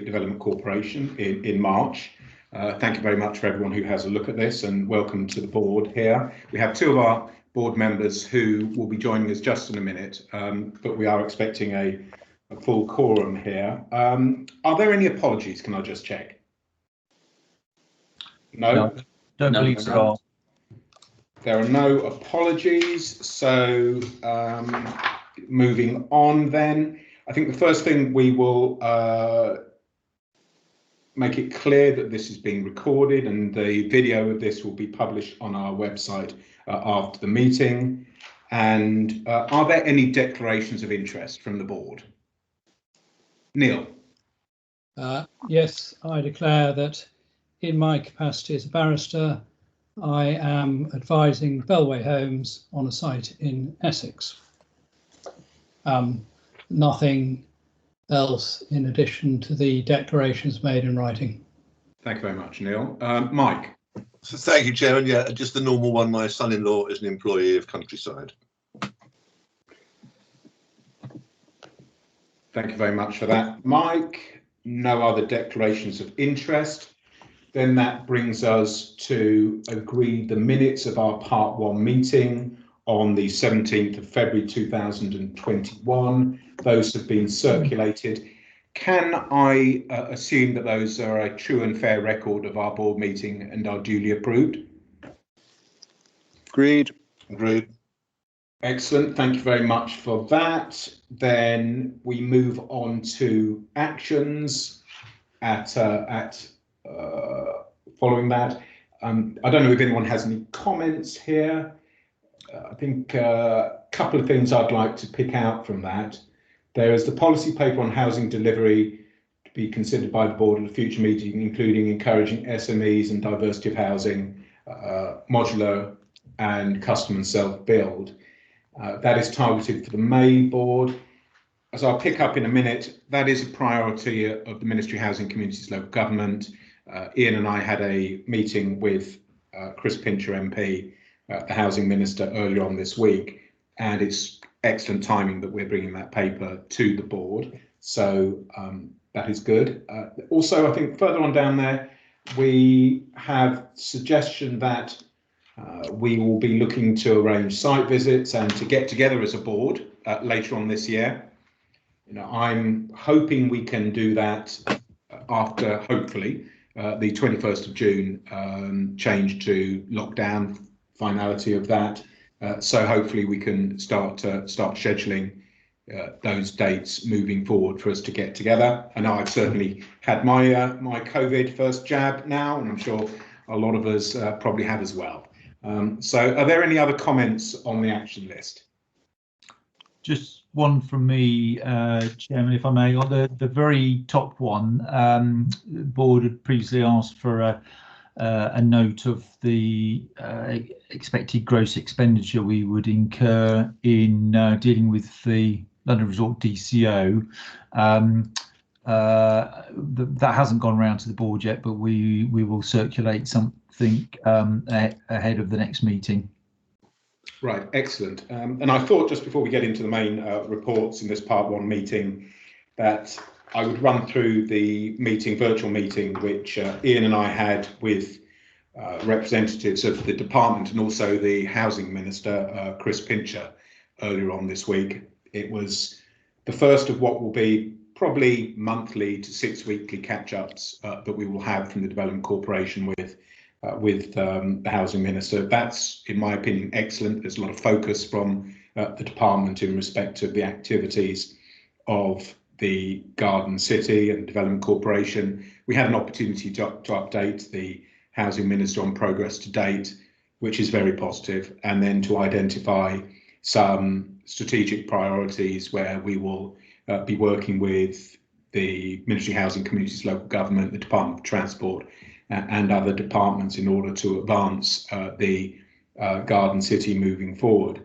Development Corporation in March. Thank you very much for everyone who has a look at this, and welcome to the board here. We have two of our board members who will be joining us just in a minute, but we are expecting a full quorum here. Are there any apologies? Can I just check? No, don't believe so. There are no apologies. So moving on then, I think the first thing we will make it clear that this is being recorded, and the video of this will be published on our website after the meeting. And are there any declarations of interest from the board? Neil. Yes, I declare that in my capacity as a barrister, I am advising Bellway Homes on a site in Essex. Nothing else in addition to the declarations made in writing. Thank you very much, Neil. Mike. So thank you, Chairman. Yeah, just the normal one. My son-in-law is an employee of Countryside. Thank you very much for that, Mike. No other declarations of interest. Then that brings us to agree the minutes of our Part 1 meeting on the 17th of February 2021. Those have been circulated. Can I assume that those are a true and fair record of our board meeting and are duly approved? Agreed. Agreed. Excellent. Thank you very much for that. Then we move on to actions following that. I don't know if anyone has any comments here. I think a couple of things I'd like to pick out from that. There is the policy paper on housing delivery to be considered by the board at a future meeting, including encouraging SMEs and diversity of housing, modular and custom and self-build. That is targeted for the May board. As I'll pick up in a minute, that is a priority of the Ministry of Housing, Communities, Local Government. Ian and I had a meeting with Chris Pincher MP, the Housing Minister, earlier on this week, and it's excellent timing that we're bringing that paper to the board. So that is good. Also, I think further on down there, we have suggestion that we will be looking to arrange site visits and to get together as a board later on this year. I'm hoping we can do that after, hopefully, the 21st of June change to lockdown, finality of that. So hopefully we can start scheduling those dates moving forward for us to get together. I know I've certainly had my my COVID first jab now, and I'm sure a lot of us probably have as well. So are there any other comments on the action list? Just one from me, Chairman, if I may. On the very top one, the board had previously asked for a note of the expected gross expenditure we would incur in dealing with the London Resort DCO. That hasn't gone round to the board yet, but we will circulate something ahead of the next meeting. Right, excellent. And I thought just before we get into the main reports in this Part 1 meeting that I would run through the virtual meeting, which Ian and I had with representatives of the department and also the Housing Minister, Chris Pincher, earlier on this week. It was the first of what will be probably monthly to 6 weekly catch-ups that we will have from the Development Corporation with the Housing Minister. That's, in my opinion, excellent. There's a lot of focus from the department in respect of the activities of the Garden City and Development Corporation. We had an opportunity to update the Housing Minister on progress to date, which is very positive, and then to identify some strategic priorities where we will be working with the Ministry of Housing, Communities, Local Government, the Department of Transport, and other departments in order to advance the Garden City moving forward.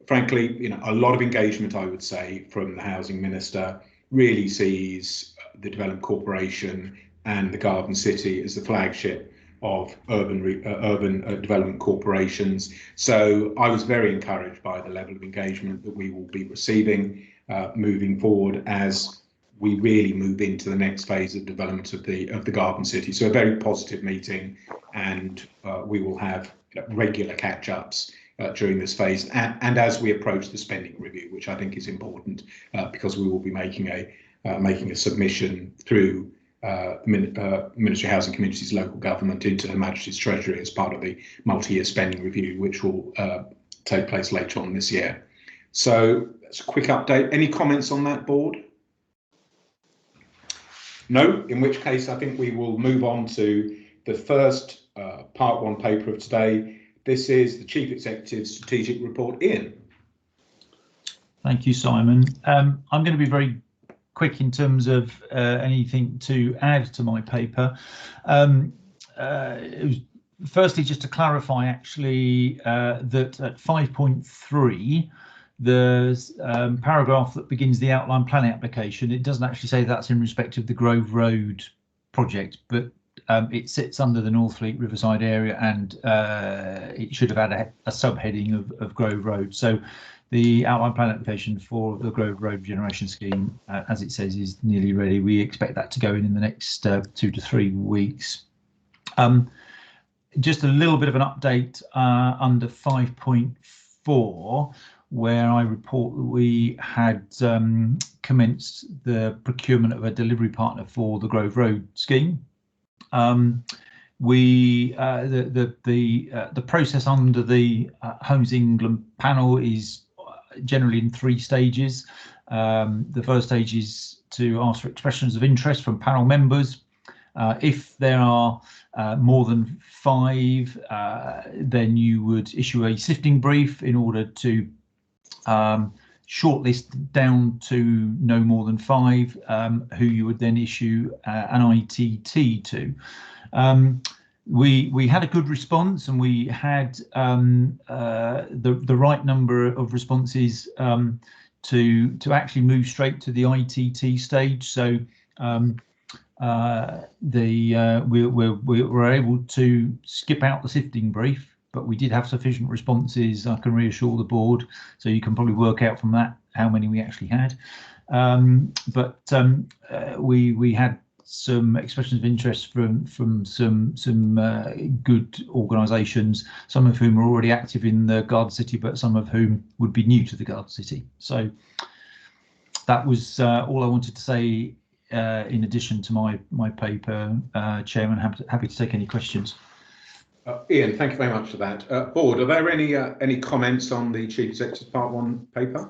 Frankly, a lot of engagement, I would say, from the Housing Minister really sees the Development Corporation and the Garden City as the flagship of urban development corporations. So I was very encouraged by the level of engagement that we will be receiving moving forward as we really move into the next phase of development of the Garden City. So a very positive meeting, and we will have regular catch-ups during this phase, and as we approach the spending review, which I think is important because we will be making a submission through Ministry of Housing Communities Local Government into Her Majesty's Treasury as part of the multi-year spending review, which will take place later on this year. So that's a quick update. Any comments on that, board? No, in which case I think we will move on to the first part one paper of today. This is the Chief Executive's Strategic Report. Ian. Thank you, Simon. I'm going to be very quick in terms of anything to add to my paper. Firstly, just to clarify, actually, that at 5.3, the paragraph that begins the outline planning application, it doesn't actually say that's in respect of the Grove Road project, but it sits under the Northfleet Riverside area, and it should have had a subheading of Grove Road. So the outline plan application for the Grove Road Regeneration Scheme, as it says, is nearly ready. We expect that to go in the next 2 to 3 weeks. Just a little bit of an update under 5.4, where I report that we had commenced the procurement of a delivery partner for the Grove Road scheme. The process under the Homes England panel is generally in 3 stages. The first stage is to ask for expressions of interest from panel members. If there are more than 5, then you would issue a sifting brief in order to shortlist down to no more than 5, who you would then issue an ITT to. We had a good response, and we had the right number of responses to actually move straight to the ITT stage. So we were able to skip out the sifting brief, but we did have sufficient responses, I can reassure the board, so you can probably work out from that how many we actually had. We had some expressions of interest from some good organisations, some of whom are already active in the Garden City, but some of whom would be new to the Garden City. So that was all I wanted to say in addition to my paper, Chairman. Happy to take any questions. Ian, thank you very much for that. Board, are there any comments on the Chief Executive's Part 1 paper?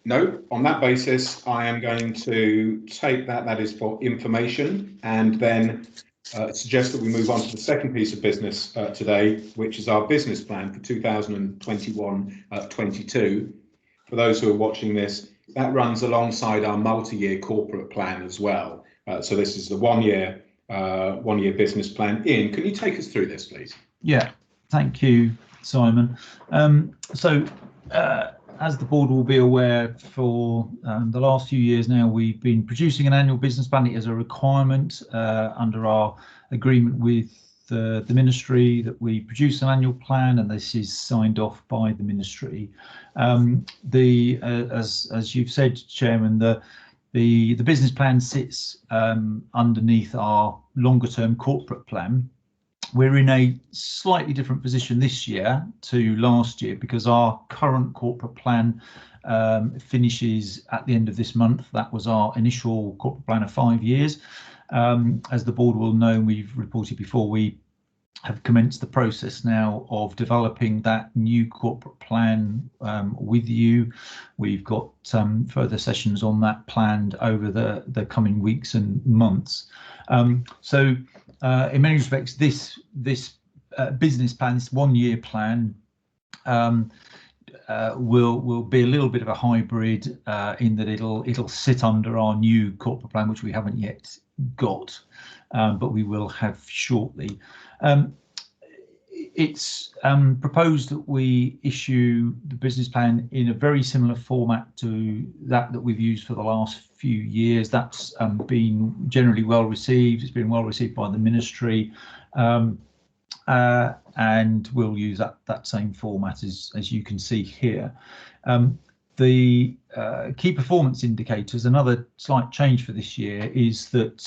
No. On that basis, I am going to take that is for information, and then suggest that we move on to the second piece of business today, which is our business plan for 2021-22. For those who are watching this, that runs alongside our multi-year corporate plan as well. So this is the one-year business plan. Ian, can you take us through this, please? Yeah, thank you, Simon. As the board will be aware, for the last few years now, we've been producing an annual business plan as a requirement under our agreement with the ministry, that we produce an annual plan, and this is signed off by the ministry. As you've said, Chairman, the business plan sits underneath our longer term corporate plan. We're in a slightly different position this year to last year because our current corporate plan finishes at the end of this month. That was our initial corporate plan of 5 years. As the board will know, we've reported before, we have commenced the process now of developing that new corporate plan with you. We've got further sessions on that planned over the coming weeks and months. In many respects, this business plan, this 1-year plan, will be a little bit of a hybrid in that it'll sit under our new corporate plan, which we haven't yet got, but we will have shortly. It's proposed that we issue the business plan in a very similar format to that we've used for the last few years. That's been generally well received. It's been well received by the ministry, and we'll use that same format as you can see here. The key performance indicators, another slight change for this year, is that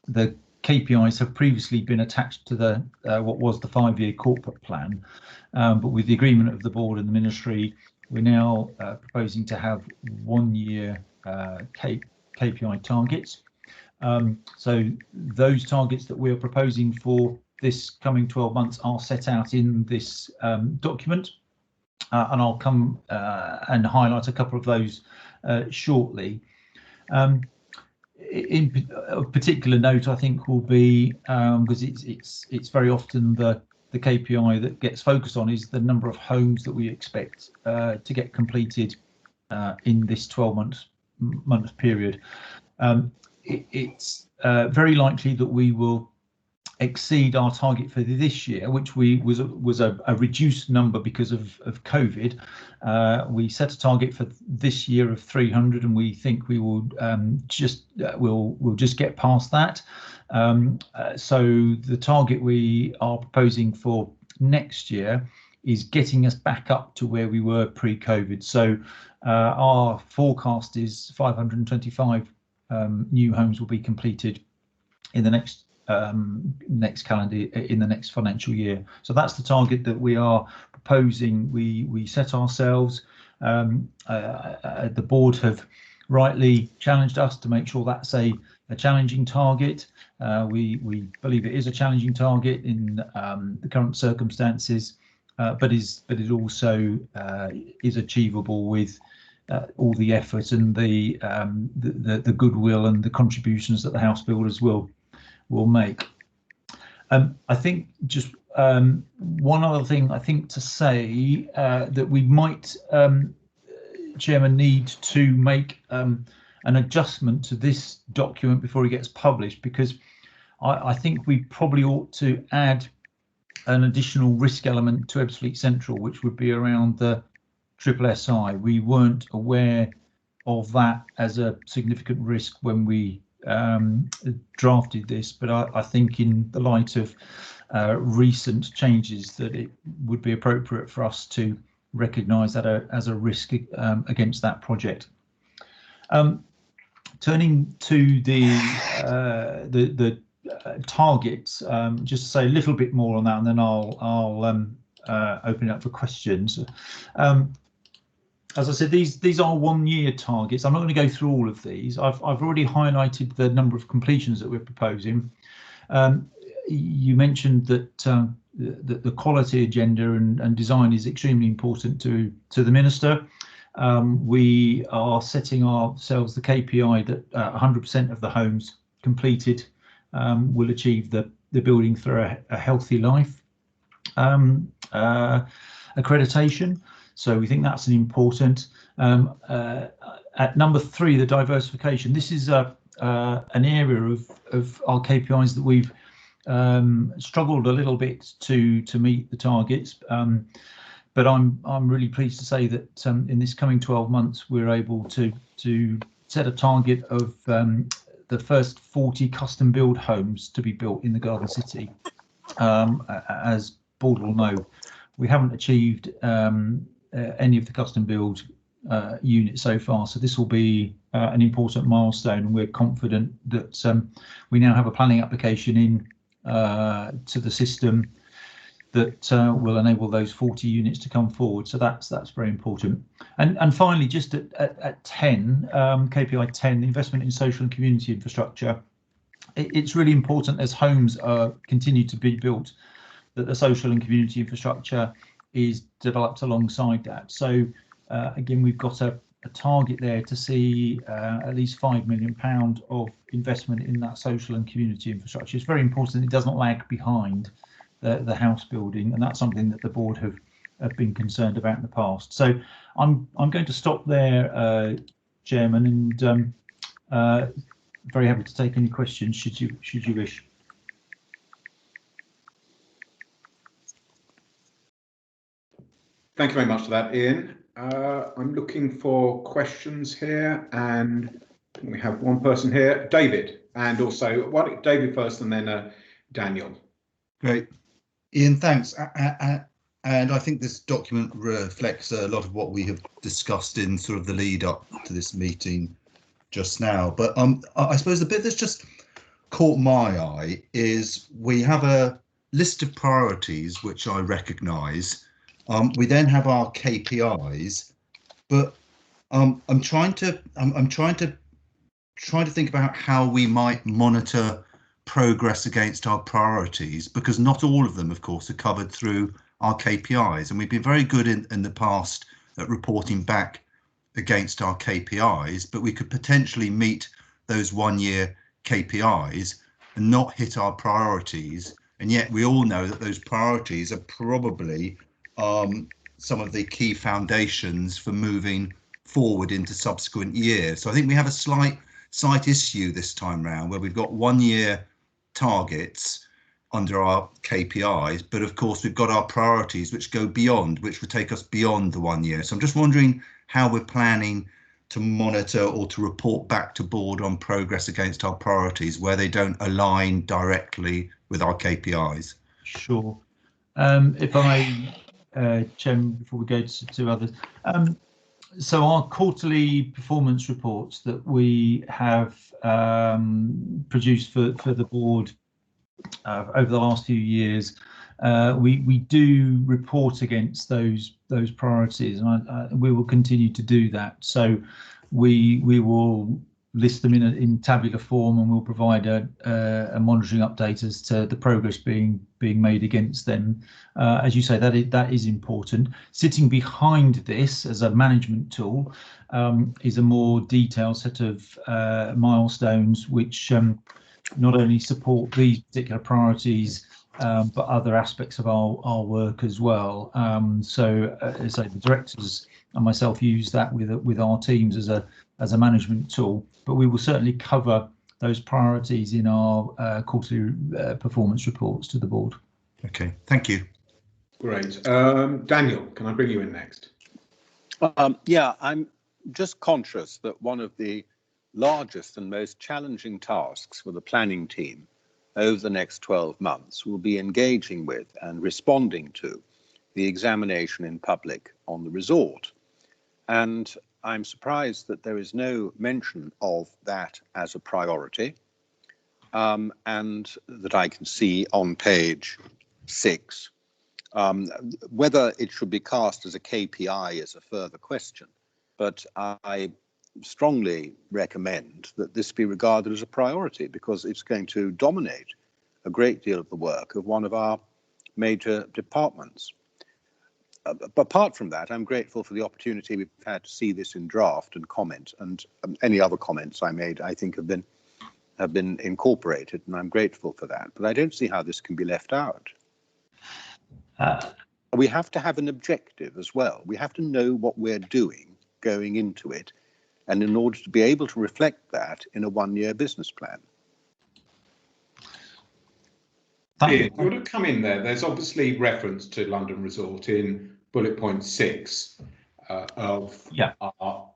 the KPIs have previously been attached to the what was the 5-year corporate plan, but with the agreement of the board and the ministry, we're now proposing to have 1-year KPI targets. So those targets that we're proposing for this coming 12 months are set out in this document. And I'll come and highlight a couple of those shortly. In of particular note, I think, will be because it's very often the KPI that gets focused on is the number of homes that we expect to get completed in this 12-month period. It's very likely that we will exceed our target for this year, which was a reduced number because of COVID. We set a target for this year of 300, and we think we will we'll just get past that. So the target we are proposing for next year is getting us back up to where we were pre-COVID. So our forecast is 525 new homes will be completed in the next financial year. So that's the target that we are proposing. We set ourselves. The board have rightly challenged us to make sure that's a challenging target. We believe it is a challenging target in the current circumstances, but it also is achievable with all the effort and the goodwill and the contributions that the house builders will make. I think just one other thing I think to say that we might, Chairman, need to make an adjustment to this document before it gets published, because I think we probably ought to add an additional risk element to Ebbsfleet Central, which would be around the SSSI. We weren't aware of that as a significant risk when we drafted this, but I think in the light of recent changes that it would be appropriate for us to recognise that as a risk against that project. Turning to the targets, just to say a little bit more on that, and then I'll open it up for questions. As I said, these are 1-year targets. I'm not going to go through all of these. I've already highlighted the number of completions that we're proposing. You mentioned that the quality agenda and design is extremely important to the minister. We are setting ourselves the KPI that 100% of the homes completed will achieve the building through a healthy life accreditation. So we think that's an important. At number 3, the diversification. This is an area of our KPIs that we've struggled a little bit to meet the targets. But I'm really pleased to say that in this coming 12 months we're able to set a target of the first 40 custom build homes to be built in the Garden City. As board will know, we haven't achieved any of the custom build units so far, so this will be an important milestone, and we're confident that we now have a planning application in to the system that will enable those 40 units to come forward. So that's very important. And finally, just at 10, KPI 10, investment in social and community infrastructure. It's really important as homes continue to be built that the social and community infrastructure is developed alongside that. So again, we've got a target there to see at least £5 million of investment in that social and community infrastructure. It's very important it doesn't lag behind the house building, and that's something that the board have been concerned about in the past. So I'm going to stop there, Chairman, and very happy to take any questions should you wish. Thank you very much for that, Ian. I'm looking for questions here, and we have one person here, David, and also why don't David first and then Daniel. Great. Ian, thanks. And I think this document reflects a lot of what we have discussed in sort of the lead up to this meeting just now. But I suppose the bit that's just caught my eye is we have a list of priorities, which I recognise. We then have our KPIs, but I'm trying to think about how we might monitor progress against our priorities, because not all of them, of course, are covered through our KPIs, and we've been very good in the past at reporting back against our KPIs, but we could potentially meet those 1 year KPIs and not hit our priorities, and yet we all know that those priorities are probably some of the key foundations for moving forward into subsequent years. So I think we have a slight issue this time round where we've got 1 year targets under our KPIs, but of course we've got our priorities which go beyond, which will take us beyond the 1 year. So I'm just wondering how we're planning to monitor or to report back to board on progress against our priorities where they don't align directly with our KPIs. Sure. If I may, Chairman, before we go to others, so our quarterly performance reports that we have produced for the board over the last few years, we do report against those priorities, and we will continue to do that. So we will list them in tabular form, and we'll provide a monitoring update as to the progress being made against them. As you say, that is important. Sitting behind this as a management tool is a more detailed set of milestones which not only support these particular priorities, but other aspects of our work as well. So as I say, the directors and myself use that with our teams as a management tool, but we will certainly cover those priorities in our quarterly performance reports to the board. Okay, thank you. Great. Daniel, can I bring you in next? Yeah, I'm just conscious that one of the largest and most challenging tasks for the planning team over the next 12 months will be engaging with and responding to the examination in public on the resort. And I'm surprised that there is no mention of that as a priority, and that I can see on page 6. Whether it should be cast as a KPI is a further question, but I strongly recommend that this be regarded as a priority because it's going to dominate a great deal of the work of one of our major departments. Apart from that, I'm grateful for the opportunity we've had to see this in draft and comment, and any other comments I made I think have been incorporated, and I'm grateful for that. But I don't see how this can be left out. We have to have an objective as well. We have to know what we're doing going into it, and in order to be able to reflect that in a 1 year business plan. If you want to come in there, there's obviously reference to London Resort in bullet point 6 of our,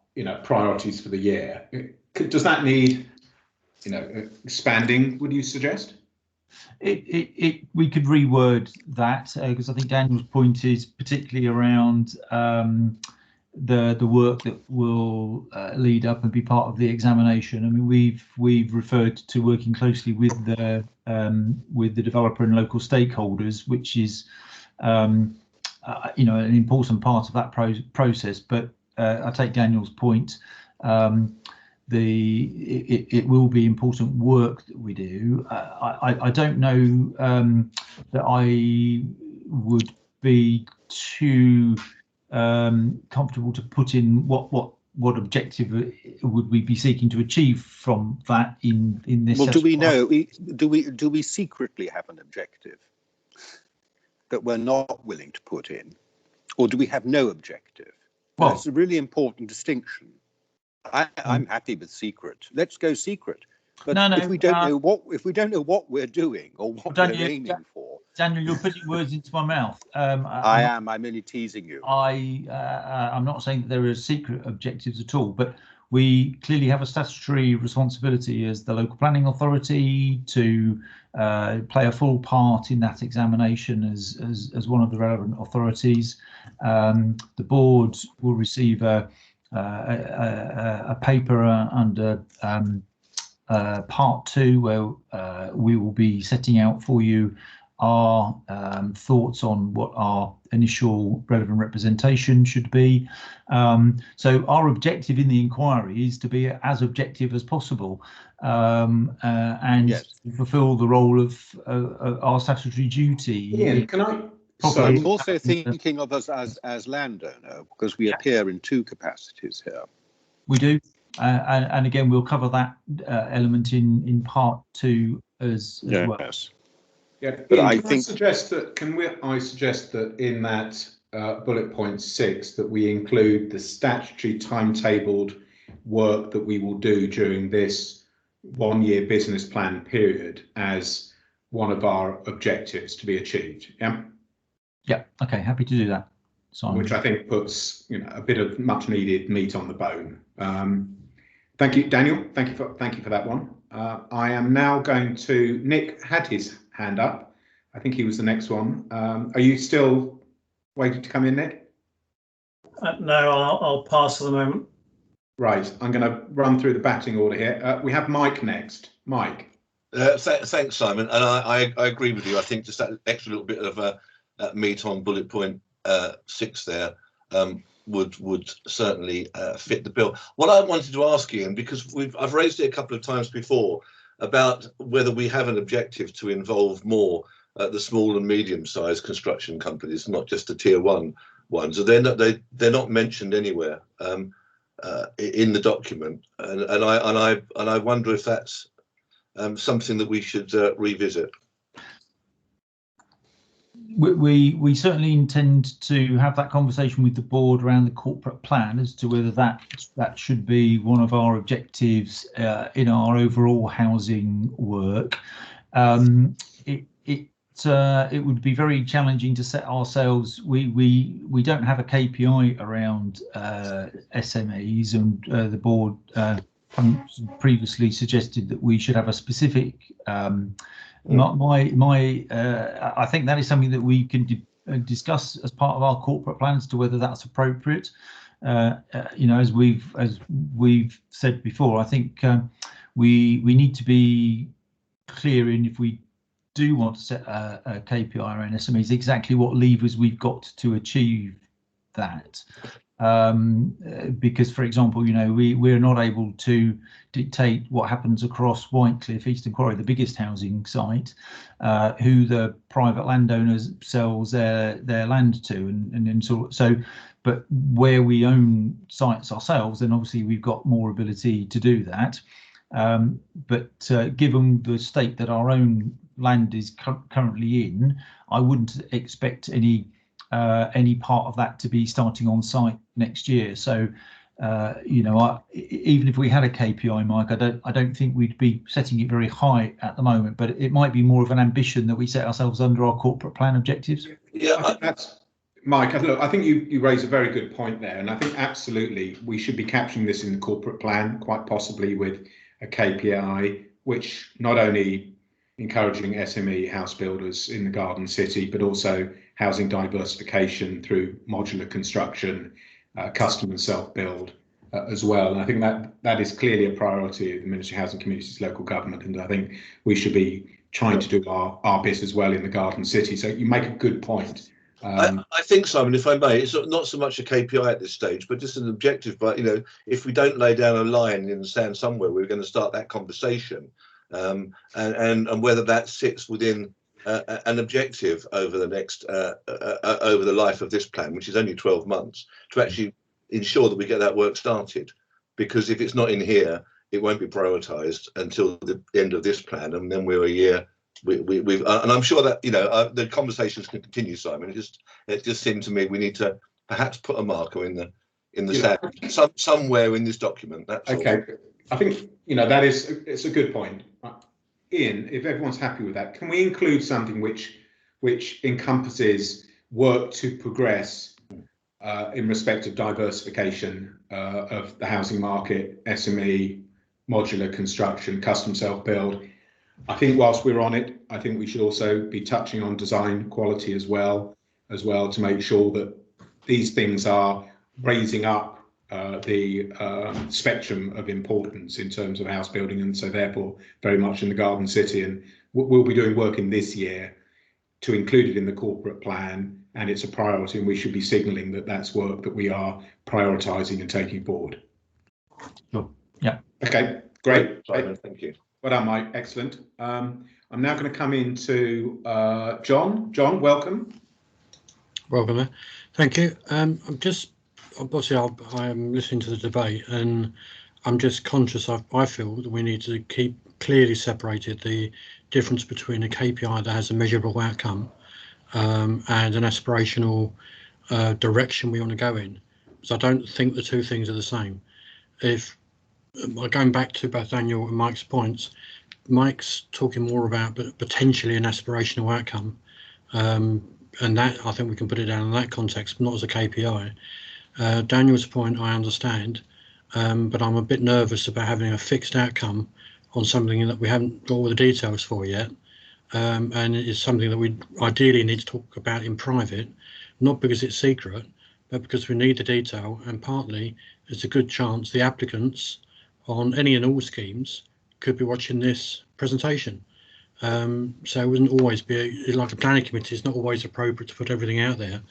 priorities for the year. Does that need, expanding, would you suggest? We could reword that because I think Daniel's point is particularly around the work that will lead up and be part of the examination. I mean, we've referred to working closely with the developer and local stakeholders, which is an important part of that process. But I take Daniel's point. It will be important work that we do. I don't know that I would be too comfortable to put in what objective would we be seeking to achieve from that in this. Well, do we know? Do we secretly have an objective that we're not willing to put in, or do we have no objective? Well, that's a really important distinction. I'm happy with secret. Let's go secret. But if we don't know what we're doing or what we're aiming for, Daniel, you're putting words into my mouth. I'm only teasing you. I'm not saying that there are secret objectives at all, but We clearly have a statutory responsibility as the local planning authority to play a full part in that examination as one of the relevant authorities. The board will receive a paper under part 2 where we will be setting out for you our thoughts on what our initial relevant representation should be. So our objective in the inquiry is to be as objective as possible and Yes. fulfil the role of our statutory duty. Ian, can I? But Sorry. I'm also thinking of us as landowner, because we appear in 2 capacities here. We do, and again we'll cover that element in part 2 as well. Yes. Yeah, But Ian, I can think- I suggest that I suggest that in that bullet point 6 that we include the statutory timetabled work that we will do during this 1-year business plan period as one of our objectives to be achieved. Yeah. Yeah. Okay. Happy to do that. Simon. Which I think puts a bit of much needed meat on the bone. Thank you, Daniel. Thank you for that one. I am now going to. Nick had his hand up. I think he was the next one. Are you still waiting to come in, Nick? No, I'll pass for the moment. Right. I'm going to run through the batting order here. We have Mike next. Mike. Thanks, Simon. And I agree with you. I think just that extra little bit of meat on bullet point 6 there would certainly fit the bill. What I wanted to ask Ian, because I've raised it a couple of times before about whether we have an objective to involve more the small and medium-sized construction companies, not just the tier 1 ones. So they're not mentioned anywhere in the document, and I wonder if that's something that we should revisit. We certainly intend to have that conversation with the board around the corporate plan as to whether that should be one of our objectives in our overall housing work. It would be very challenging to set ourselves. We don't have a KPI around SMEs, and the board previously suggested that we should have a specific. I think that is something that we can discuss as part of our corporate plan as to whether that's appropriate. As we've said before, I think we need to be clear in, if we do want to set a KPI around SMEs, exactly what levers we've got to achieve that. Because, for example, we're not able to dictate what happens across Whitecliff, Eastern Quarry, the biggest housing site, who the private landowners sells their land to, and so. But where we own sites ourselves, then obviously we've got more ability to do that. But given the state that our own land is currently in, I wouldn't expect any part of that to be starting on site next year. So, even if we had a KPI, Mike, I don't think we'd be setting it very high at the moment. But it might be more of an ambition that we set ourselves under our corporate plan objectives. Yeah, I think that's Mike. Look, I think you raise a very good point there, and I think absolutely we should be capturing this in the corporate plan, quite possibly with a KPI, which not only encouraging SME house builders in the Garden City, but also housing diversification through modular construction, custom and self-build as well. And I think that is clearly a priority of the Ministry of Housing Communities, local government, and I think we should be trying to do our bit as well in the Garden City. So you make a good point. I think, Simon, if I may, it's not so much a KPI at this stage, but just an objective. But if we don't lay down a line in the sand somewhere, we're going to start that conversation, and whether that sits within an objective over the next over the life of this plan, which is only 12 months, to actually ensure that we get that work started. Because if it's not in here, it won't be prioritised until the end of this plan, and then we're a year. We've and I'm sure that the conversations can continue, Simon. It just seemed to me we need to perhaps put a marker in the sand somewhere in this document. That's okay. all. I think it's a good point. Ian, if everyone's happy with that, can we include something which encompasses work to progress in respect of diversification of the housing market, SME, modular construction, custom self-build. I think whilst we're on it, I think we should also be touching on design quality as well to make sure that these things are raising up the spectrum of importance in terms of house building, and so therefore very much in the Garden City. And we'll be doing work in this year to include it in the corporate plan, and it's a priority, and we should be signalling that that's work that we are prioritising and taking forward. Sure. Yeah. Okay, great. Simon, thank you. Well done, Mike. Excellent. I'm now going to come into John. John, welcome. Welcome. Thank you. I'm just obviously I am listening to the debate, and I'm just conscious. I feel that we need to keep clearly separated the difference between a KPI that has a measurable outcome and an aspirational direction we want to go in. So I don't think the two things are the same. If going back to both Daniel and Mike's points, Mike's talking more about potentially an aspirational outcome, and that I think we can put it down in that context, not as a KPI. Daniel's point I understand, but I'm a bit nervous about having a fixed outcome on something that we haven't got all the details for yet, and it is something that we ideally need to talk about in private, not because it's secret, but because we need the detail, and partly there's a good chance the applicants on any and all schemes could be watching this presentation. So it wouldn't always be like a planning committee. It's not always appropriate to put everything out there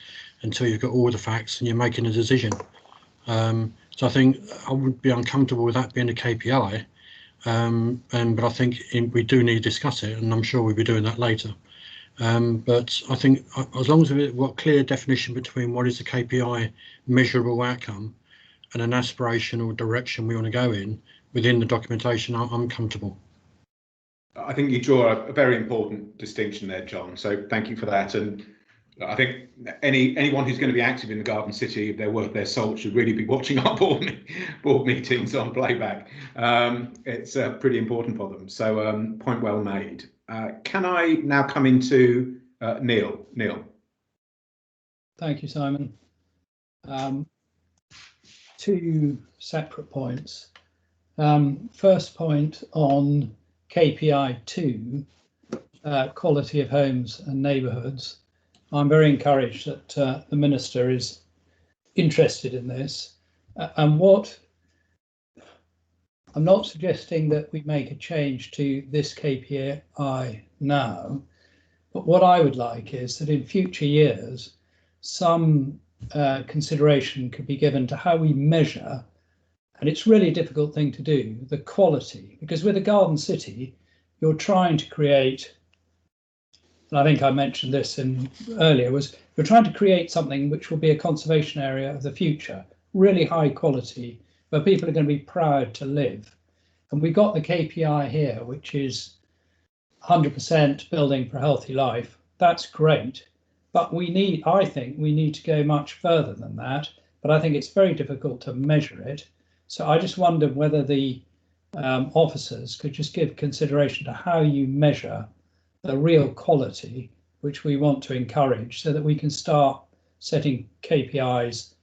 until you've got all the facts and you're making a decision. So I think I would be uncomfortable with that being a KPI, but I think we do need to discuss it, and I'm sure we'll be doing that later. But I think as long as we've got clear definition between what is a KPI measurable outcome and an aspirational direction we want to go in within the documentation, I'm comfortable. I think you draw a very important distinction there, John. So thank you for that. And I think anyone who's going to be active in the Garden City, if they're worth their salt, should really be watching our board meetings on playback. It's pretty important for them. So point well made. Can I now come into Neil? Neil. Thank you, Simon. Two separate points. First point on KPI 2, quality of homes and neighbourhoods. I'm very encouraged that the Minister is interested in this, and what I'm not suggesting that we make a change to this KPI now, but what I would like is that in future years some consideration could be given to how we measure, and it's really a difficult thing to do, the quality, because with a Garden City you're trying to create, and I think I mentioned this earlier, was you're trying to create something which will be a conservation area of the future, really high quality, where people are going to be proud to live. And we got the KPI here, which is 100% building for a healthy life. That's great, but I think we need to go much further than that, but I think it's very difficult to measure it. So I just wonder whether the officers could just give consideration to how you measure the real quality which we want to encourage, so that we can start setting KPIs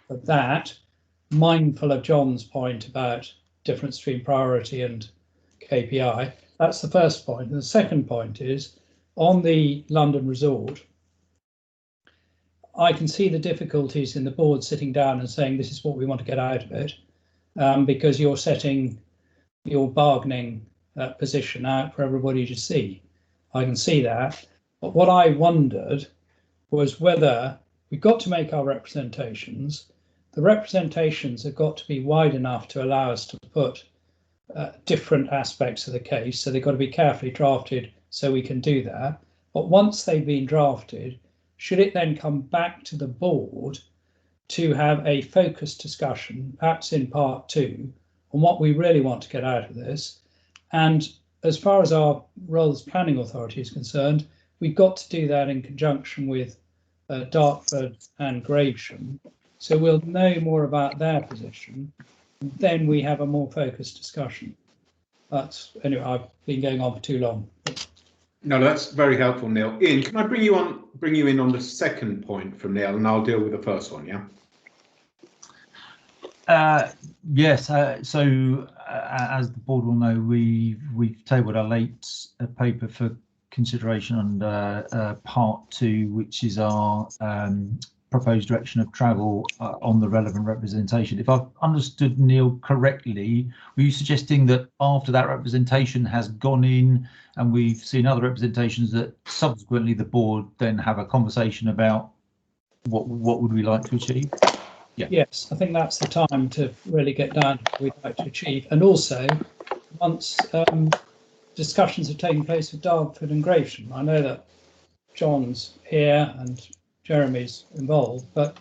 for that, mindful of John's point about difference between priority and KPI. That's the first point. And the second point is on the London resort, I can see the difficulties in the board sitting down and saying this is what we want to get out of it, because you're setting your bargaining position out for everybody to see. I can see that. But what I wondered was whether we've got to make our representations. The representations have got to be wide enough to allow us to put different aspects of the case. So they've got to be carefully drafted so we can do that. But once they've been drafted, should it then come back to the board to have a focused discussion, perhaps in part 2, on what we really want to get out of this? And as far as our role as planning authority is concerned, we've got to do that in conjunction with Dartford and Gravesham. So we'll know more about their position, and then we have a more focused discussion. That's, anyway, I've been going on for too long. No, that's very helpful, Neil. Ian, can I bring you in on the second point from Neil, and I'll deal with the first one, yeah? Yes. So as the board will know, we've tabled our late paper for consideration under part 2, which is our proposed direction of travel on the relevant representation. If I've understood Neil correctly, were you suggesting that after that representation has gone in and we've seen other representations, that subsequently the board then have a conversation about what would we like to achieve? Yeah. Yes, I think that's the time to really get down to what we'd like to achieve. And also, once discussions have taken place with Dartford and Gravesham, I know that John's here and Jeremy's involved, but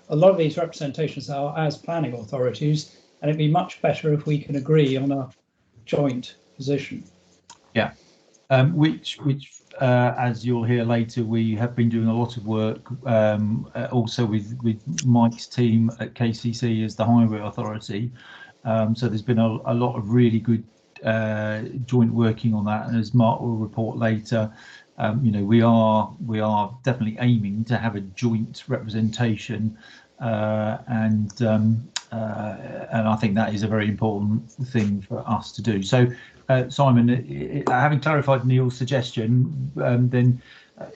a lot of these representations are as planning authorities, and it'd be much better if we can agree on a joint position. Yeah, which as you'll hear later, we have been doing a lot of work also with Mike's team at KCC as the Highway Authority. So there's been a lot of really good joint working on that, and as Mark will report later, you know, we are definitely aiming to have a joint representation, and I think that is a very important thing for us to do. So, Simon, having clarified Neil's suggestion, then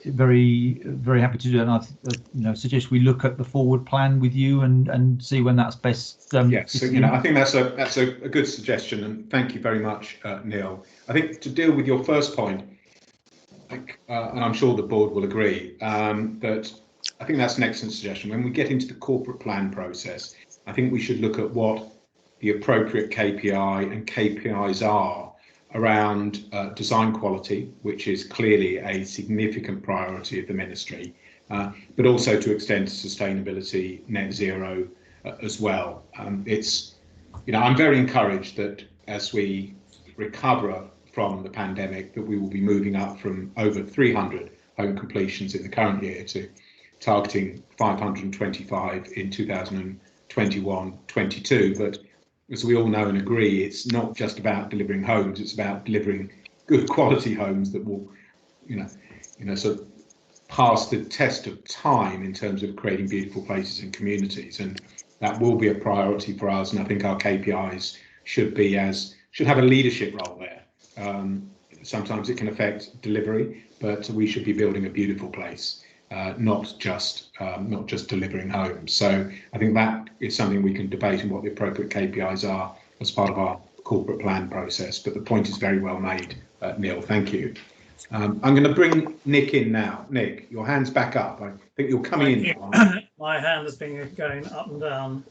very happy to do it. And I suggest we look at the forward plan with you and see when that's best. Yes, so, you know, I think that's a good suggestion, and thank you very much, Neil. I think to deal with your first point, and I'm sure the board will agree, that I think that's an excellent suggestion. When we get into the corporate plan process, I think we should look at what the appropriate KPI and KPIs are around design quality, which is clearly a significant priority of the ministry, but also to extend to sustainability, net zero as well. It's, you know, I'm very encouraged that as we recover from the pandemic, that we will be moving up from over 300 home completions in the current year to targeting 525 in 2021-22. But as we all know and agree, it's not just about delivering homes, it's about delivering good quality homes that will, you know, sort of pass the test of time in terms of creating beautiful places and communities. And that will be a priority for us. And I think our KPIs should have a leadership role there. Sometimes it can affect delivery, but we should be building a beautiful place, not just delivering homes. So I think that is something we can debate on what the appropriate KPIs are as part of our corporate plan process. But the point is very well made, Neil. Thank you. I'm going to bring Nick in now. Nick, your hand's back up. I think you're coming in. My hand has been going up and down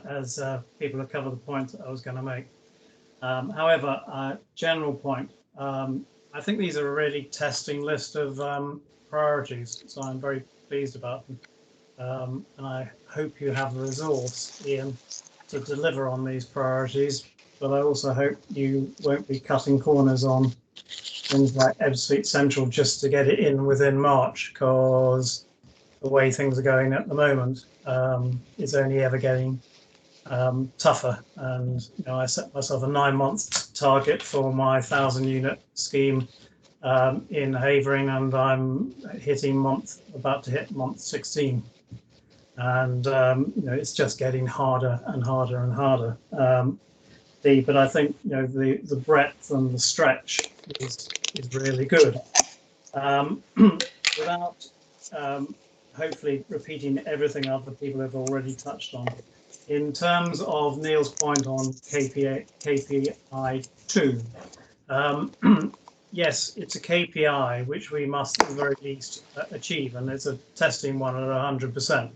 as people have covered the point that I was going to make. However, general point, I think these are a really testing list of priorities, so I'm very pleased about them. And I hope you have the resource, Ian, to deliver on these priorities, but I also hope you won't be cutting corners on things like Ebbsfleet Central just to get it in within March, because the way things are going at the moment is only ever getting tougher. And you know, I set myself a 9-month target for my 1,000-unit scheme in Havering, and I'm about to hit month 16. And you know, it's just getting harder and harder and harder. But I think, you know, the breadth and the stretch is really good. Without hopefully repeating everything other people have already touched on. In terms of Neil's point on KPI 2, yes, it's a KPI which we must at the very least achieve, and it's a testing one at 100%,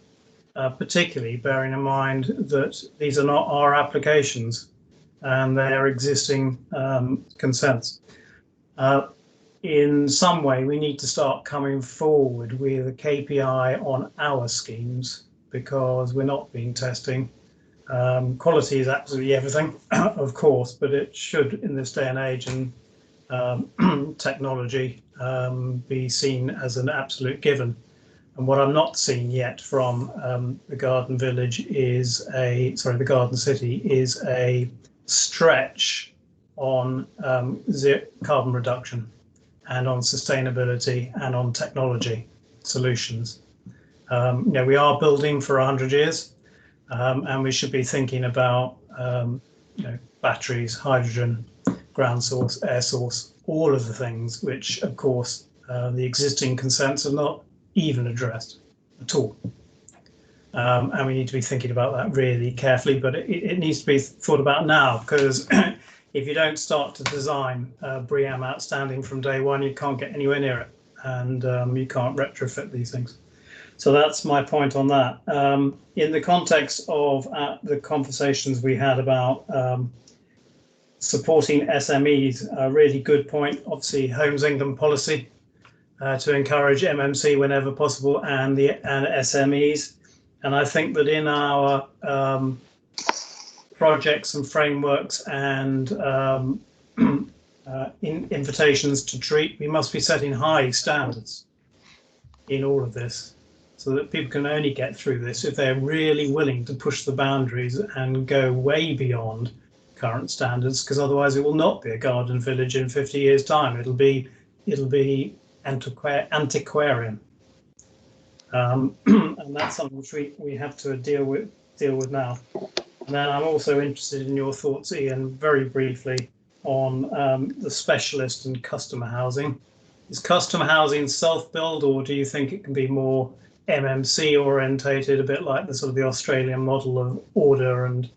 particularly bearing in mind that these are not our applications and they are existing consents. In some way, we need to start coming forward with a KPI on our schemes, because we're not being testing. Quality is absolutely everything, of course, but it should, in this day and age and technology, be seen as an absolute given. And what I'm not seeing yet from the Garden Village is the Garden City is a stretch on carbon reduction and on sustainability and on technology solutions. We are building for 100 years, and we should be thinking about batteries, hydrogen, ground source, air source, all of the things which, of course, the existing consents are not even addressed at all. And we need to be thinking about that really carefully, but it needs to be thought about now, because if you don't start to design BREEAM outstanding from day one, you can't get anywhere near it, and you can't retrofit these things. So that's my point on that. In the context of the conversations we had about supporting SMEs, a really good point, obviously Homes England policy to encourage MMC whenever possible and SMEs. And I think that in our projects and frameworks and invitations to treat, we must be setting high standards in all of this, so that people can only get through this if they're really willing to push the boundaries and go way beyond current standards, because otherwise it will not be a garden village in 50 years' time. It'll be antiquarian. And that's something which we have to deal with now. And then I'm also interested in your thoughts, Ian, very briefly, on the specialist and customer housing. Is customer housing self-build, or do you think it can be more MMC orientated, a bit like the sort of the Australian model of order, and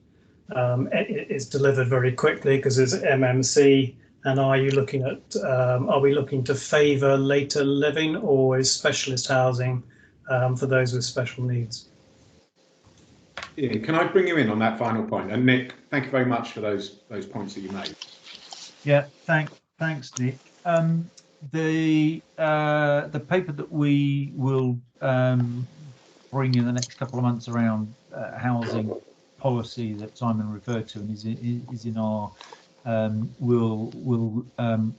it's delivered very quickly because it's MMC? And are you looking at, are we looking to favour later living, or is specialist housing for those with special needs? Yeah, can I bring you in on that final point? And Nick, thank you very much for those points that you made. Yeah, thanks, Nick. The paper that we will bring in the next couple of months around housing policy that Simon referred to, and is in our we'll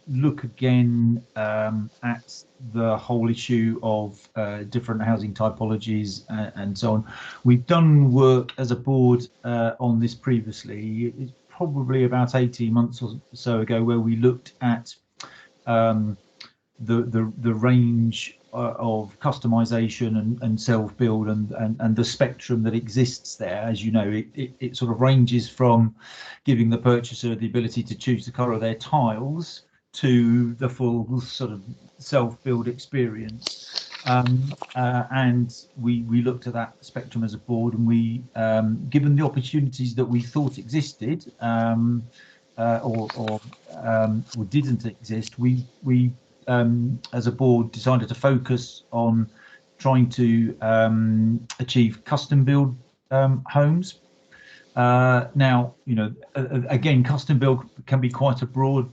look again at the whole issue of different housing typologies and so on. We've done work as a board on this previously. It's probably about 18 months or so ago, where we looked at the range of customization and self-build and the spectrum that exists there. As you know, it sort of ranges from giving the purchaser the ability to choose the colour of their tiles to the full sort of self-build experience. And we looked at that spectrum as a board, and we, given the opportunities that we thought existed or didn't exist, we as a board decided to focus on trying to achieve custom build homes. Now, you know, again, custom build can be quite a broad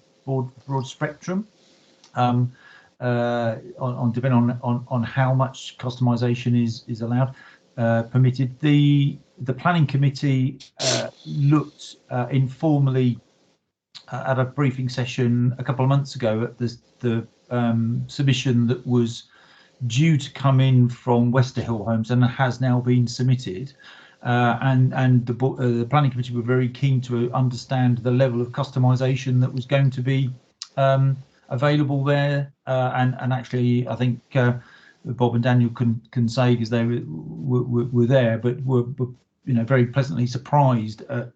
spectrum, depending on how much customization is allowed, permitted. The planning committee looked informally at a briefing session a couple of months ago at the submission that was due to come in from Westerhill Homes and has now been submitted. And the planning committee were very keen to understand the level of customisation that was going to be available there. And actually, I think Bob and Daniel can say, because they were there, but were very pleasantly surprised at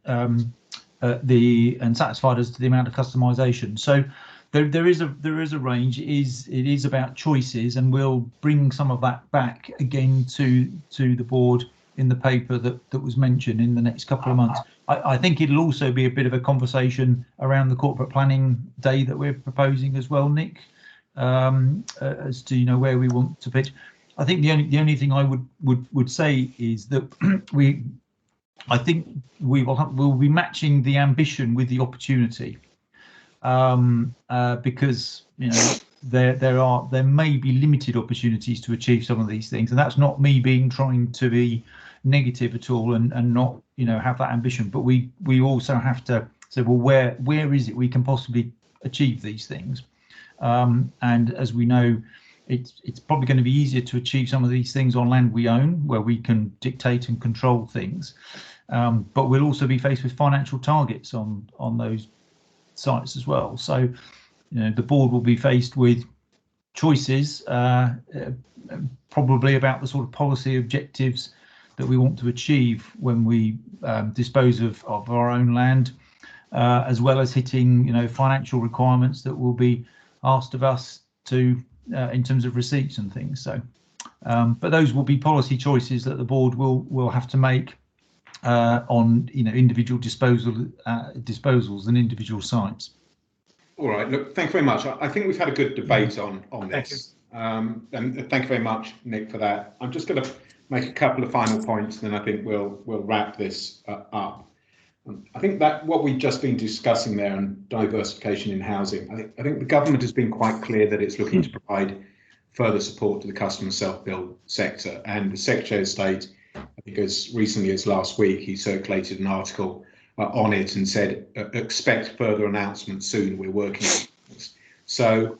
and satisfied as to the amount of customisation. So there is a range. It is about choices, and we'll bring some of that back again to the board in the paper that was mentioned in the next couple of months. I think it'll also be a bit of a conversation around the corporate planning day that we're proposing as well, Nick, as to where we want to pitch. I think the only thing I would say is that I think we'll be matching the ambition with the opportunity, because there may be limited opportunities to achieve some of these things, and that's not me trying to be negative at all and not have that ambition, but we also have to say, well, where is it we can possibly achieve these things, and as we know, it's probably going to be easier to achieve some of these things on land we own, where we can dictate and control things, but we'll also be faced with financial targets on those sites as well. So, the board will be faced with choices, probably about the sort of policy objectives that we want to achieve when we dispose of our own land, as well as hitting, financial requirements that will be asked of us to in terms of receipts and things. So, but those will be policy choices that the board will have to make on individual disposals and individual sites. All right. Look, thank you very much. I think we've had a good debate on this. And thank you very much, Nick, for that. I'm just going to make a couple of final points, and then I think we'll wrap this up. I think that what we've just been discussing there on diversification in housing, I think the government has been quite clear that it's looking to provide further support to the customer self-build sector. And the Secretary of State, I think as recently as last week, he circulated an article on it and said, expect further announcements soon. We're working on this. So,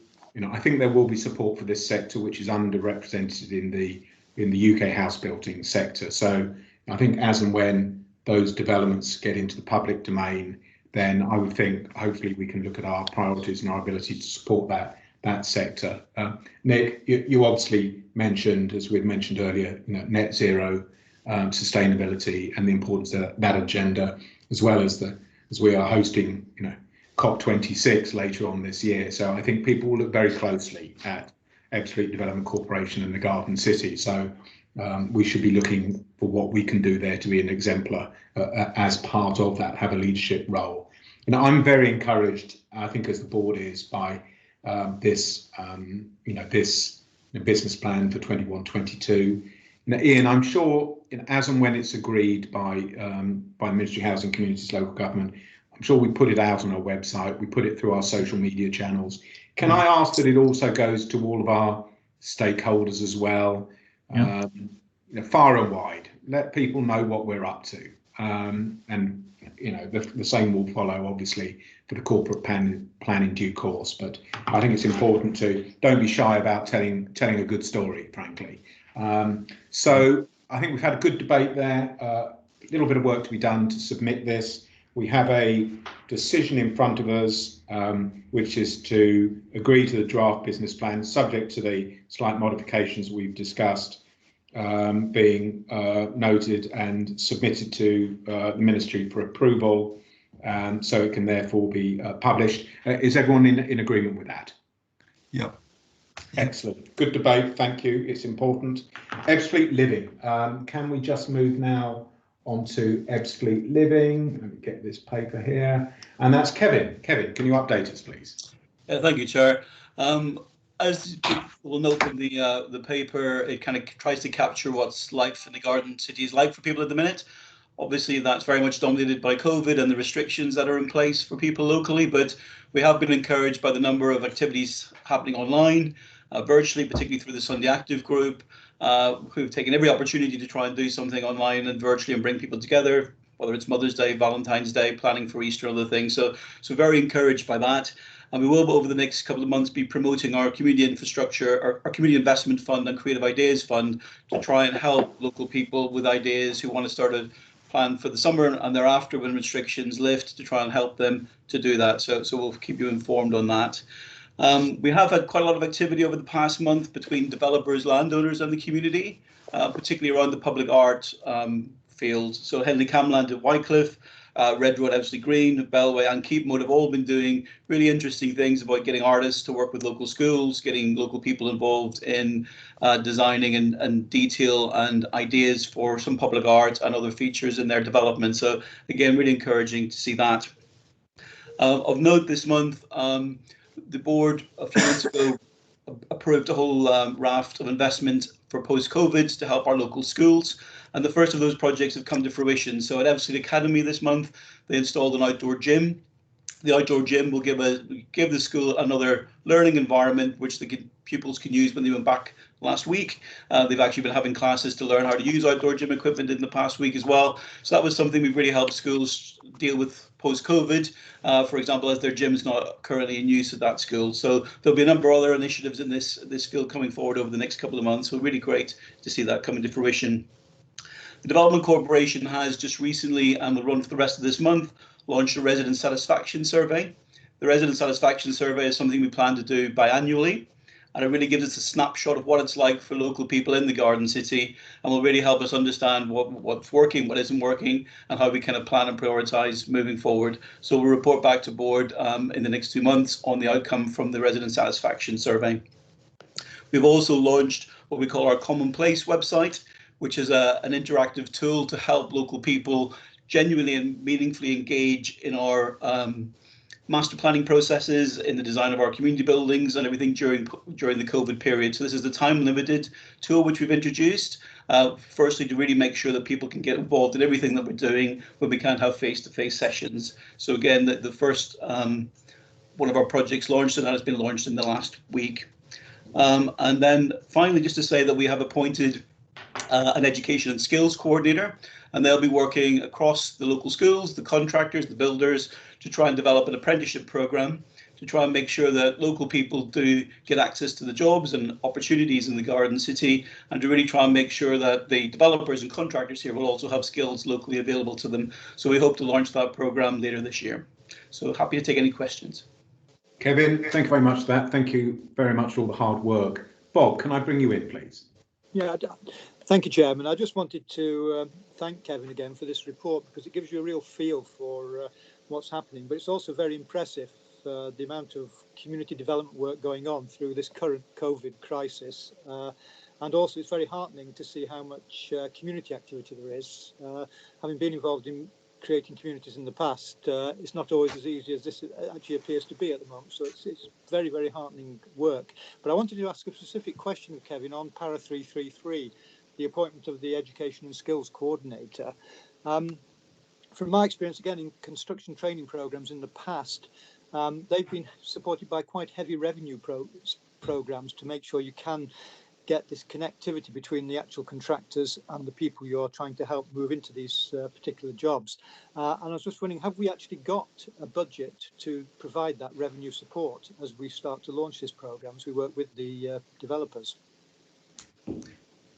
I think there will be support for this sector, which is underrepresented in the UK house building sector. So I think as and when those developments get into the public domain, then I would think hopefully we can look at our priorities and our ability to support that sector. Nick, you obviously mentioned, as we'd mentioned earlier, net zero, sustainability, and the importance of that agenda, as well as we are hosting, COP26 later on this year. So I think people will look very closely at Ebbsfleet Development Corporation and the Garden City. So we should be looking for what we can do there to be an exemplar as part of that, have a leadership role. And I'm very encouraged, I think, as the board is, by this business plan for 21-22. Ian, I'm sure as and when it's agreed by the Ministry of Housing, Communities, Local Government, I'm sure we put it out on our website, we put it through our social media channels. Can I ask that it also goes to all of our stakeholders as well, far and wide? Let people know what we're up to, and the same will follow, obviously, for the corporate plan in due course. But I think it's important to don't be shy about telling a good story, frankly. So I think we've had a good debate there. A little bit of work to be done to submit this. We have a decision in front of us, which is to agree to the draft business plan, subject to the slight modifications we've discussed, being noted and submitted to the Ministry for approval, so it can therefore be published. Is everyone in agreement with that? Yeah. Excellent. Good debate. Thank you. It's important. Ebbsfleet Living. Can we just move now onto Ebbsfleet Living? Let me get this paper here. And that's Kevin. Kevin, can you update us, please? Thank you, Chair. As people will note from the paper, it kind of tries to capture what's life in the Garden City is like for people at the minute. Obviously, that's very much dominated by COVID and the restrictions that are in place for people locally, but we have been encouraged by the number of activities happening online, virtually, particularly through the Sunday Active group, who've taken every opportunity to try and do something online and virtually and bring people together, whether it's Mother's Day, Valentine's Day, planning for Easter, other things. So very encouraged by that. And we will, over the next couple of months, be promoting our community infrastructure, our community investment fund and creative ideas fund to try and help local people with ideas who want to start a plan for the summer and thereafter when restrictions lift, to try and help them to do that. So we'll keep you informed on that. We have had quite a lot of activity over the past month between developers, landowners and the community, particularly around the public art field. So Henley Camland at Wycliffe, Red Road, Ebbsfleet Green, Bellway and Keepmoat have all been doing really interesting things about getting artists to work with local schools, getting local people involved in designing and detail and ideas for some public art and other features in their development. So again, really encouraging to see that. Of note this month, the board a few months ago approved a whole raft of investment for post-COVID to help our local schools. And the first of those projects have come to fruition. So at Ebbsfleet Academy this month, they installed an outdoor gym. The outdoor gym will give the school another learning environment, which the pupils can use when they went back last week. They've actually been having classes to learn how to use outdoor gym equipment in the past week as well. So that was something we've really helped schools deal with post-COVID, for example, as their gym's not currently in use at that school. So there'll be a number of other initiatives in this field coming forward over the next couple of months. So really great to see that coming to fruition. The Development Corporation has just recently, and will run for the rest of this month, launched a resident satisfaction survey. The resident satisfaction survey is something we plan to do biannually, and it really gives us a snapshot of what it's like for local people in the Garden City, and will really help us understand what's working, what isn't working, and how we kind of plan and prioritise moving forward. So we'll report back to board in the next 2 months on the outcome from the resident satisfaction survey. We've also launched what we call our Commonplace website, which is an interactive tool to help local people genuinely and meaningfully engage in our master planning processes, in the design of our community buildings and everything during the COVID period. So this is the time-limited tool which we've introduced, firstly to really make sure that people can get involved in everything that we're doing when we can't have face-to-face sessions. So again, the first one of our projects launched, and that has been launched in the last week. And then finally, just to say that we have appointed an education and skills coordinator, and they'll be working across the local schools, the contractors, the builders, to try and develop an apprenticeship program to try and make sure that local people do get access to the jobs and opportunities in the Garden City, and to really try and make sure that the developers and contractors here will also have skills locally available to them. So we hope to launch that program later this year. So happy to take any questions. Kevin, thank you very much for that. Thank you very much for all the hard work. Bob, can I bring you in, please? Yeah, thank you, Chairman. I just wanted to thank Kevin again for this report, because it gives you a real feel for what's happening, but it's also very impressive the amount of community development work going on through this current COVID crisis. And also it's very heartening to see how much community activity there is. Having been involved in creating communities in the past, it's not always as easy as this actually appears to be at the moment. So it's very, very heartening work. But I wanted to ask a specific question of Kevin on para 333, the appointment of the Education and Skills Coordinator. From my experience, again, in construction training programs in the past, they've been supported by quite heavy revenue programs to make sure you can get this connectivity between the actual contractors and the people you're trying to help move into these particular jobs. And I was just wondering, have we actually got a budget to provide that revenue support as we start to launch this program, as we work with the developers?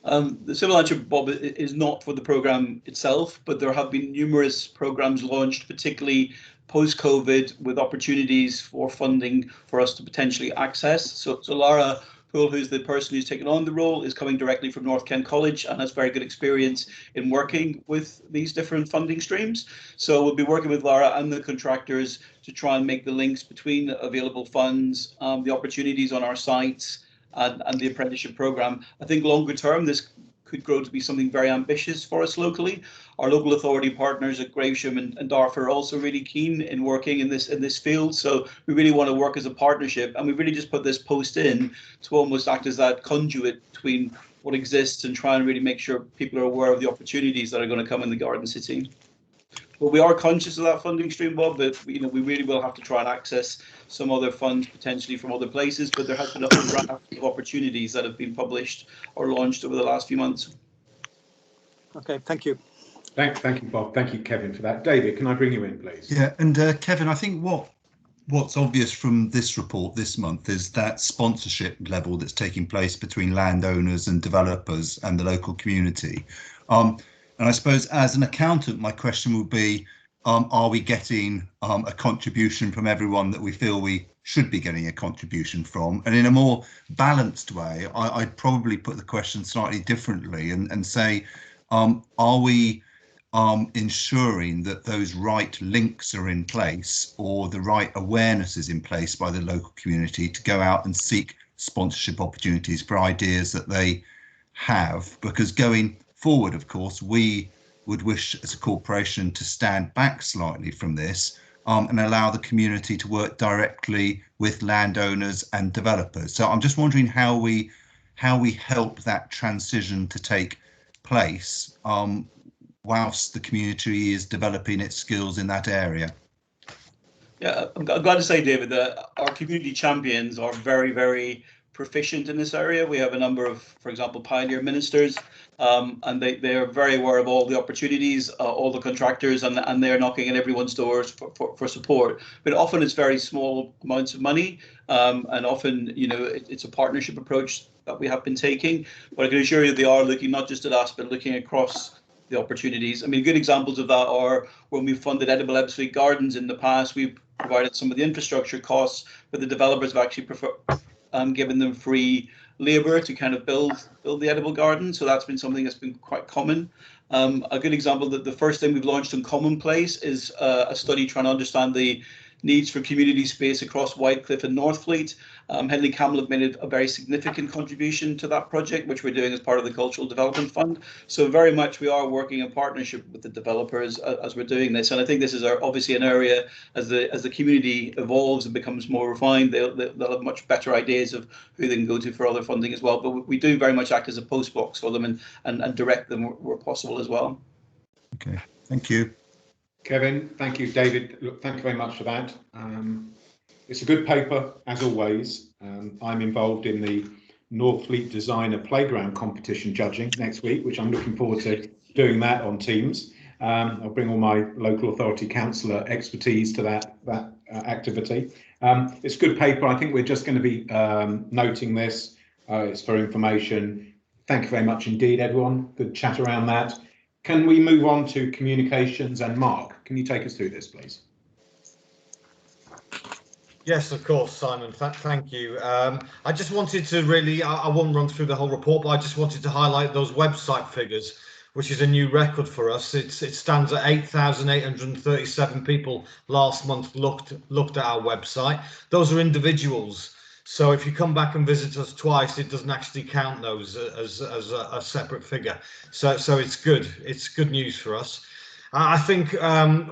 The simple answer, Bob, is not for the program itself, but there have been numerous programs launched, particularly post-COVID, with opportunities for funding for us to potentially access. So Lara Poole, who's the person who's taken on the role, is coming directly from North Kent College and has very good experience in working with these different funding streams. So we'll be working with Lara and the contractors to try and make the links between available funds, the opportunities on our sites, and the apprenticeship program. I think longer term, this could grow to be something very ambitious for us locally. Our local authority partners at Gravesham and Dartford are also really keen in working in this field. So we really want to work as a partnership, and we really just put this post in to almost act as that conduit between what exists and try and really make sure people are aware of the opportunities that are going to come in the Garden City. But we are conscious of that funding stream, Bob, that we really will have to try and access some other funds potentially from other places, but there has been a whole raft of opportunities that have been published or launched over the last few months. Okay, thank you. Thank you, Bob. Thank you, Kevin, for that. David, can I bring you in, please? Yeah, and Kevin, I think what's obvious from this report this month is that sponsorship level that's taking place between landowners and developers and the local community. And I suppose as an accountant, my question would be, are we getting a contribution from everyone that we feel we should be getting a contribution from? And in a more balanced way, I'd probably put the question slightly differently and say, are we ensuring that those right links are in place, or the right awareness is in place by the local community to go out and seek sponsorship opportunities for ideas that they have? Because going forward, of course, we would wish as a corporation to stand back slightly from this and allow the community to work directly with landowners and developers. So I'm just wondering how we help that transition to take place whilst the community is developing its skills in that area. Yeah, I'm glad to say, David, that our community champions are very, very proficient in this area. We have a number of, for example, pioneer ministers, and they are very aware of all the opportunities, all the contractors, and they're knocking at everyone's doors for support. But often it's very small amounts of money, and often, it's a partnership approach that we have been taking. But I can assure you they are looking not just at us, but looking across the opportunities. I mean, good examples of that are when we funded Edible Ebbsfleet Gardens in the past. We've provided some of the infrastructure costs, but the developers have actually given them free labour to kind of build the edible garden. So that's been something that's been quite common. A good example that the first thing we've launched on Commonplace is a study trying to understand the needs for community space across Whitecliff and Northfleet. Henley Campbell have made a very significant contribution to that project, which we're doing as part of the Cultural Development Fund. So very much we are working in partnership with the developers as we're doing this. And I think this is obviously an area as the community evolves and becomes more refined, they'll have much better ideas of who they can go to for other funding as well. But we do very much act as a post box for them and direct them where possible as well. Okay, thank you. Kevin, thank you. David, look, thank you very much for that. It's a good paper, as always. I'm involved in the Northfleet Designer Playground competition judging next week, which I'm looking forward to doing that on Teams. I'll bring all my local authority councillor expertise to that activity. It's a good paper. I think we're just going to be noting this. It's for information. Thank you very much indeed, everyone. Good chat around that. Can we move on to communications? And Mark, can you take us through this, please? Yes, of course, Simon. Thank you. I just wanted to really, I won't run through the whole report, but I just wanted to highlight those website figures, which is a new record for us. It stands at 8,837 people last month looked at our website. Those are individuals. So if you come back and visit us twice, it doesn't actually count those as a separate figure. So it's good. It's good news for us. I think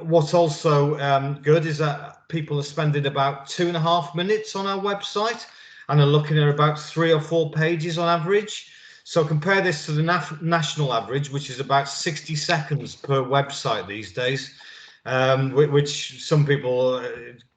what's also good is that people are spending about 2.5 minutes on our website and are looking at about 3 or 4 pages on average. So compare this to the national average, which is about 60 seconds per website these days, which some people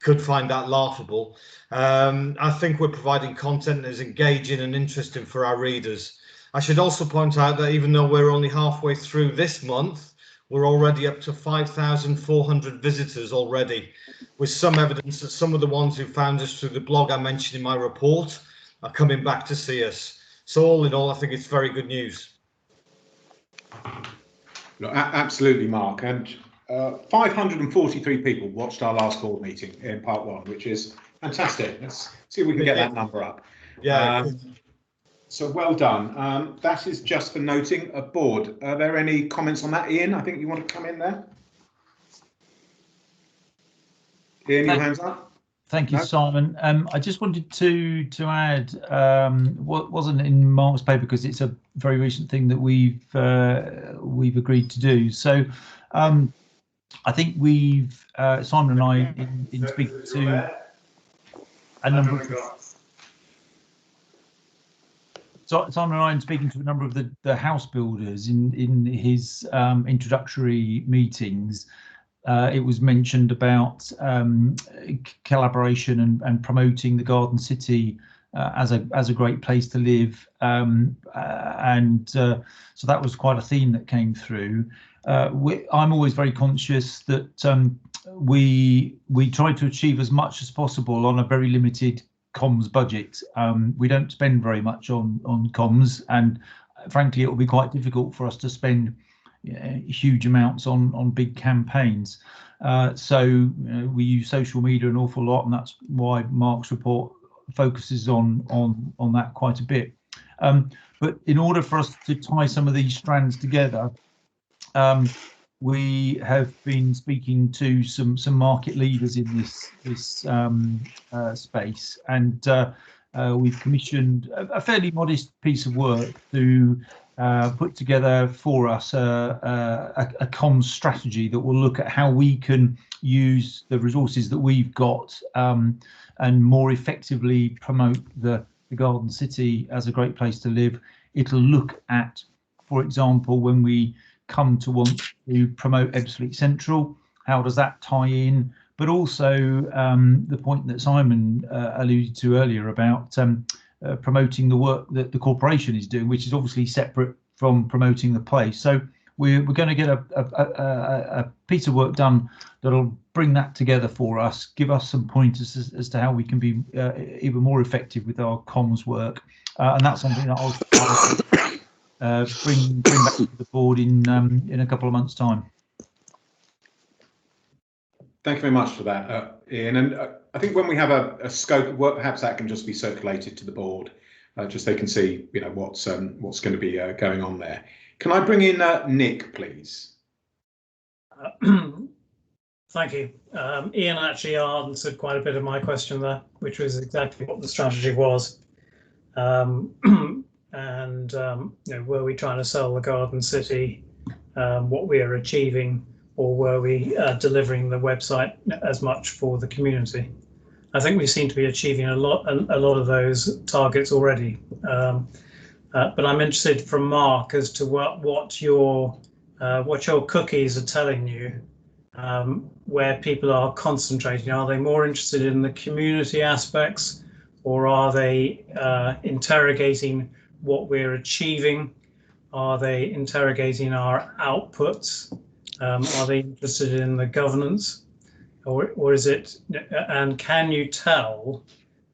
could find that laughable. I think we're providing content that is engaging and interesting for our readers. I should also point out that even though we're only halfway through this month, we're already up to 5,400 visitors already, with some evidence that some of the ones who found us through the blog I mentioned in my report are coming back to see us. So all in all, I think it's very good news. No, absolutely, Mark. And 543 people watched our last board meeting in part 1, which is fantastic. Let's see if we can get that number up. Yeah. So well done. That is just for noting a board. Are there any comments on that? Ian, I think you want to come in there. Ian, your hands up. Thank you, Simon. I just wanted to add what wasn't in Mark's paper, because it's a very recent thing that we've agreed to do. So I think we've Simon and I in speaking to a number of Simon and I, in speaking to a number of the house builders in his introductory meetings, it was mentioned about collaboration and promoting the Garden City as a great place to live, so that was quite a theme that came through. I'm always very conscious that we try to achieve as much as possible on a very limited comms budget. We don't spend very much on comms, and frankly it will be quite difficult for us to spend huge amounts on big campaigns. So we use social media an awful lot, and that's why Mark's report focuses on that quite a bit. But in order for us to tie some of these strands together, we have been speaking to some market leaders in this space, and we've commissioned a fairly modest piece of work to put together for us a comms strategy that will look at how we can use the resources that we've got and more effectively promote the Garden City as a great place to live. It'll look at, for example, when we come to want to promote Ebbsfleet Central, how does that tie in? But also the point that Simon alluded to earlier about promoting the work that the corporation is doing, which is obviously separate from promoting the place. So we're going to get a piece of work done that'll bring that together for us, give us some pointers as to how we can be even more effective with our comms work, and that's something that I'll bring back to the board in a couple of months' time. Thank you very much for that, Ian. And I think when we have a scope of work, perhaps that can just be circulated to the board, just so they can see, you know, what's going to be going on there. Can I bring in Nick, please? Thank you. Ian actually answered quite a bit of my question there, which was exactly what the strategy was. And you know, were we trying to sell the Garden City, what we are achieving, or were we delivering the website as much for the community? I think we seem to be achieving a lot of those targets already. But I'm interested from Mark as to what your cookies are telling you, where people are concentrating. Are they more interested in the community aspects, or are they interrogating what we're achieving? Are they interrogating our outputs? Are they interested in the governance, or is it? And can you tell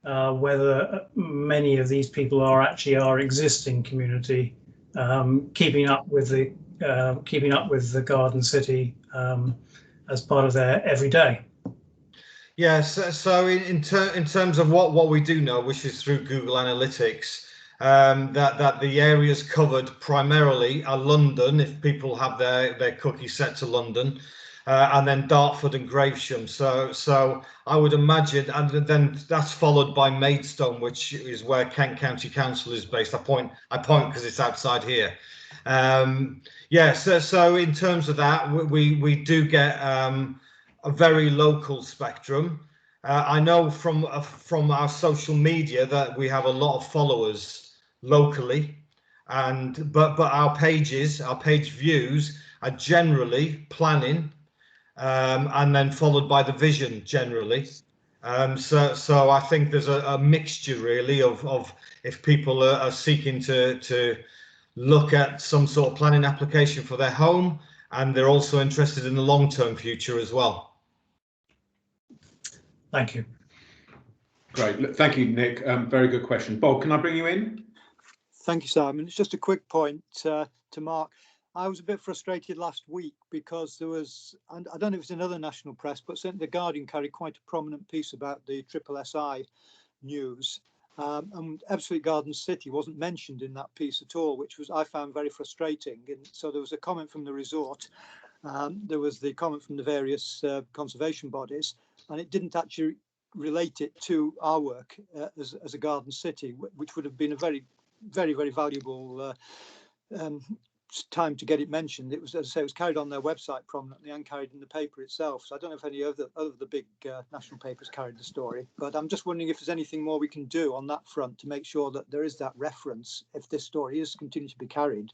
whether many of these people are actually our existing community, keeping up with the Garden City as part of their everyday? Yes. So in terms of what we do know, which is through Google Analytics, that the areas covered primarily are London, if people have their cookie set to London, and then Dartford and Gravesham. So I would imagine, and then that's followed by Maidstone, which is where Kent County Council is based. I point because it's outside here. Yes. So in terms of that, we do get a very local spectrum. I know from our social media that we have a lot of followers locally, but our page views are generally planning, and then followed by the vision generally. So I think there's a mixture really of if people are seeking to look at some sort of planning application for their home, and they're also interested in the long-term future as well. Thank you. Great. Thank you, Nick. Very good question. Bob, can I bring you in? Thank you, Simon. It's just a quick point to Mark. I was a bit frustrated last week because there was, and I don't know if it's another national press, but certainly the Guardian carried quite a prominent piece about the SSSI news. And Ebbsfleet Garden City wasn't mentioned in that piece at all, which I found very frustrating. And so there was a comment from the resort, there was the comment from the various conservation bodies, and it didn't actually relate it to our work as a garden city, which would have been a very, very, very valuable time to get it mentioned. It was, as I say, it was carried on their website prominently and carried in the paper itself. So I don't know if any other of the big national papers carried the story, but I'm just wondering if there's anything more we can do on that front to make sure that there is that reference, if this story is continuing to be carried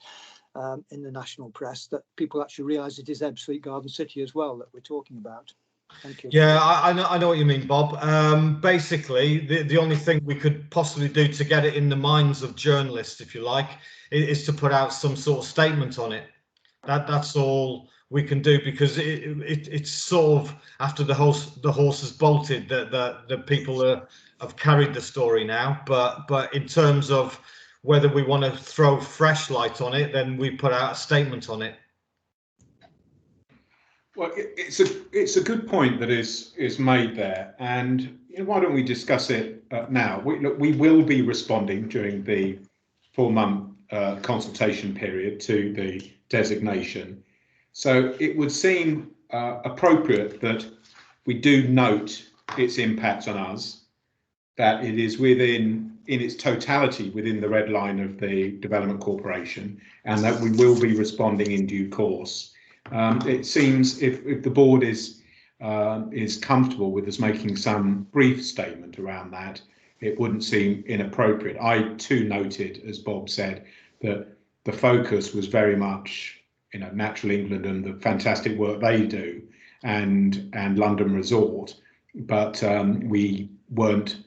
in the national press, that people actually realise it is Ebbsfleet Garden City as well that we're talking about. Thank you. Yeah, I know what you mean, Bob. Basically, the only thing we could possibly do to get it in the minds of journalists, if you like, is to put out some sort of statement on it. That's all we can do, because it's sort of after the horse has bolted that the people have carried the story now. But in terms of whether we want to throw fresh light on it, then we put out a statement on it. Well, it's a good point that is made there, and you know, why don't we discuss it now? We will be responding during the 4-month consultation period to the designation, so it would seem appropriate that we do note its impact on us, that it is in its totality within the red line of the Development Corporation, and that we will be responding in due course. It seems if the board is comfortable with us making some brief statement around that, it wouldn't seem inappropriate. I too noted, as Bob said, that the focus was very much, you know, Natural England and the fantastic work they do, and London Resort, but we weren't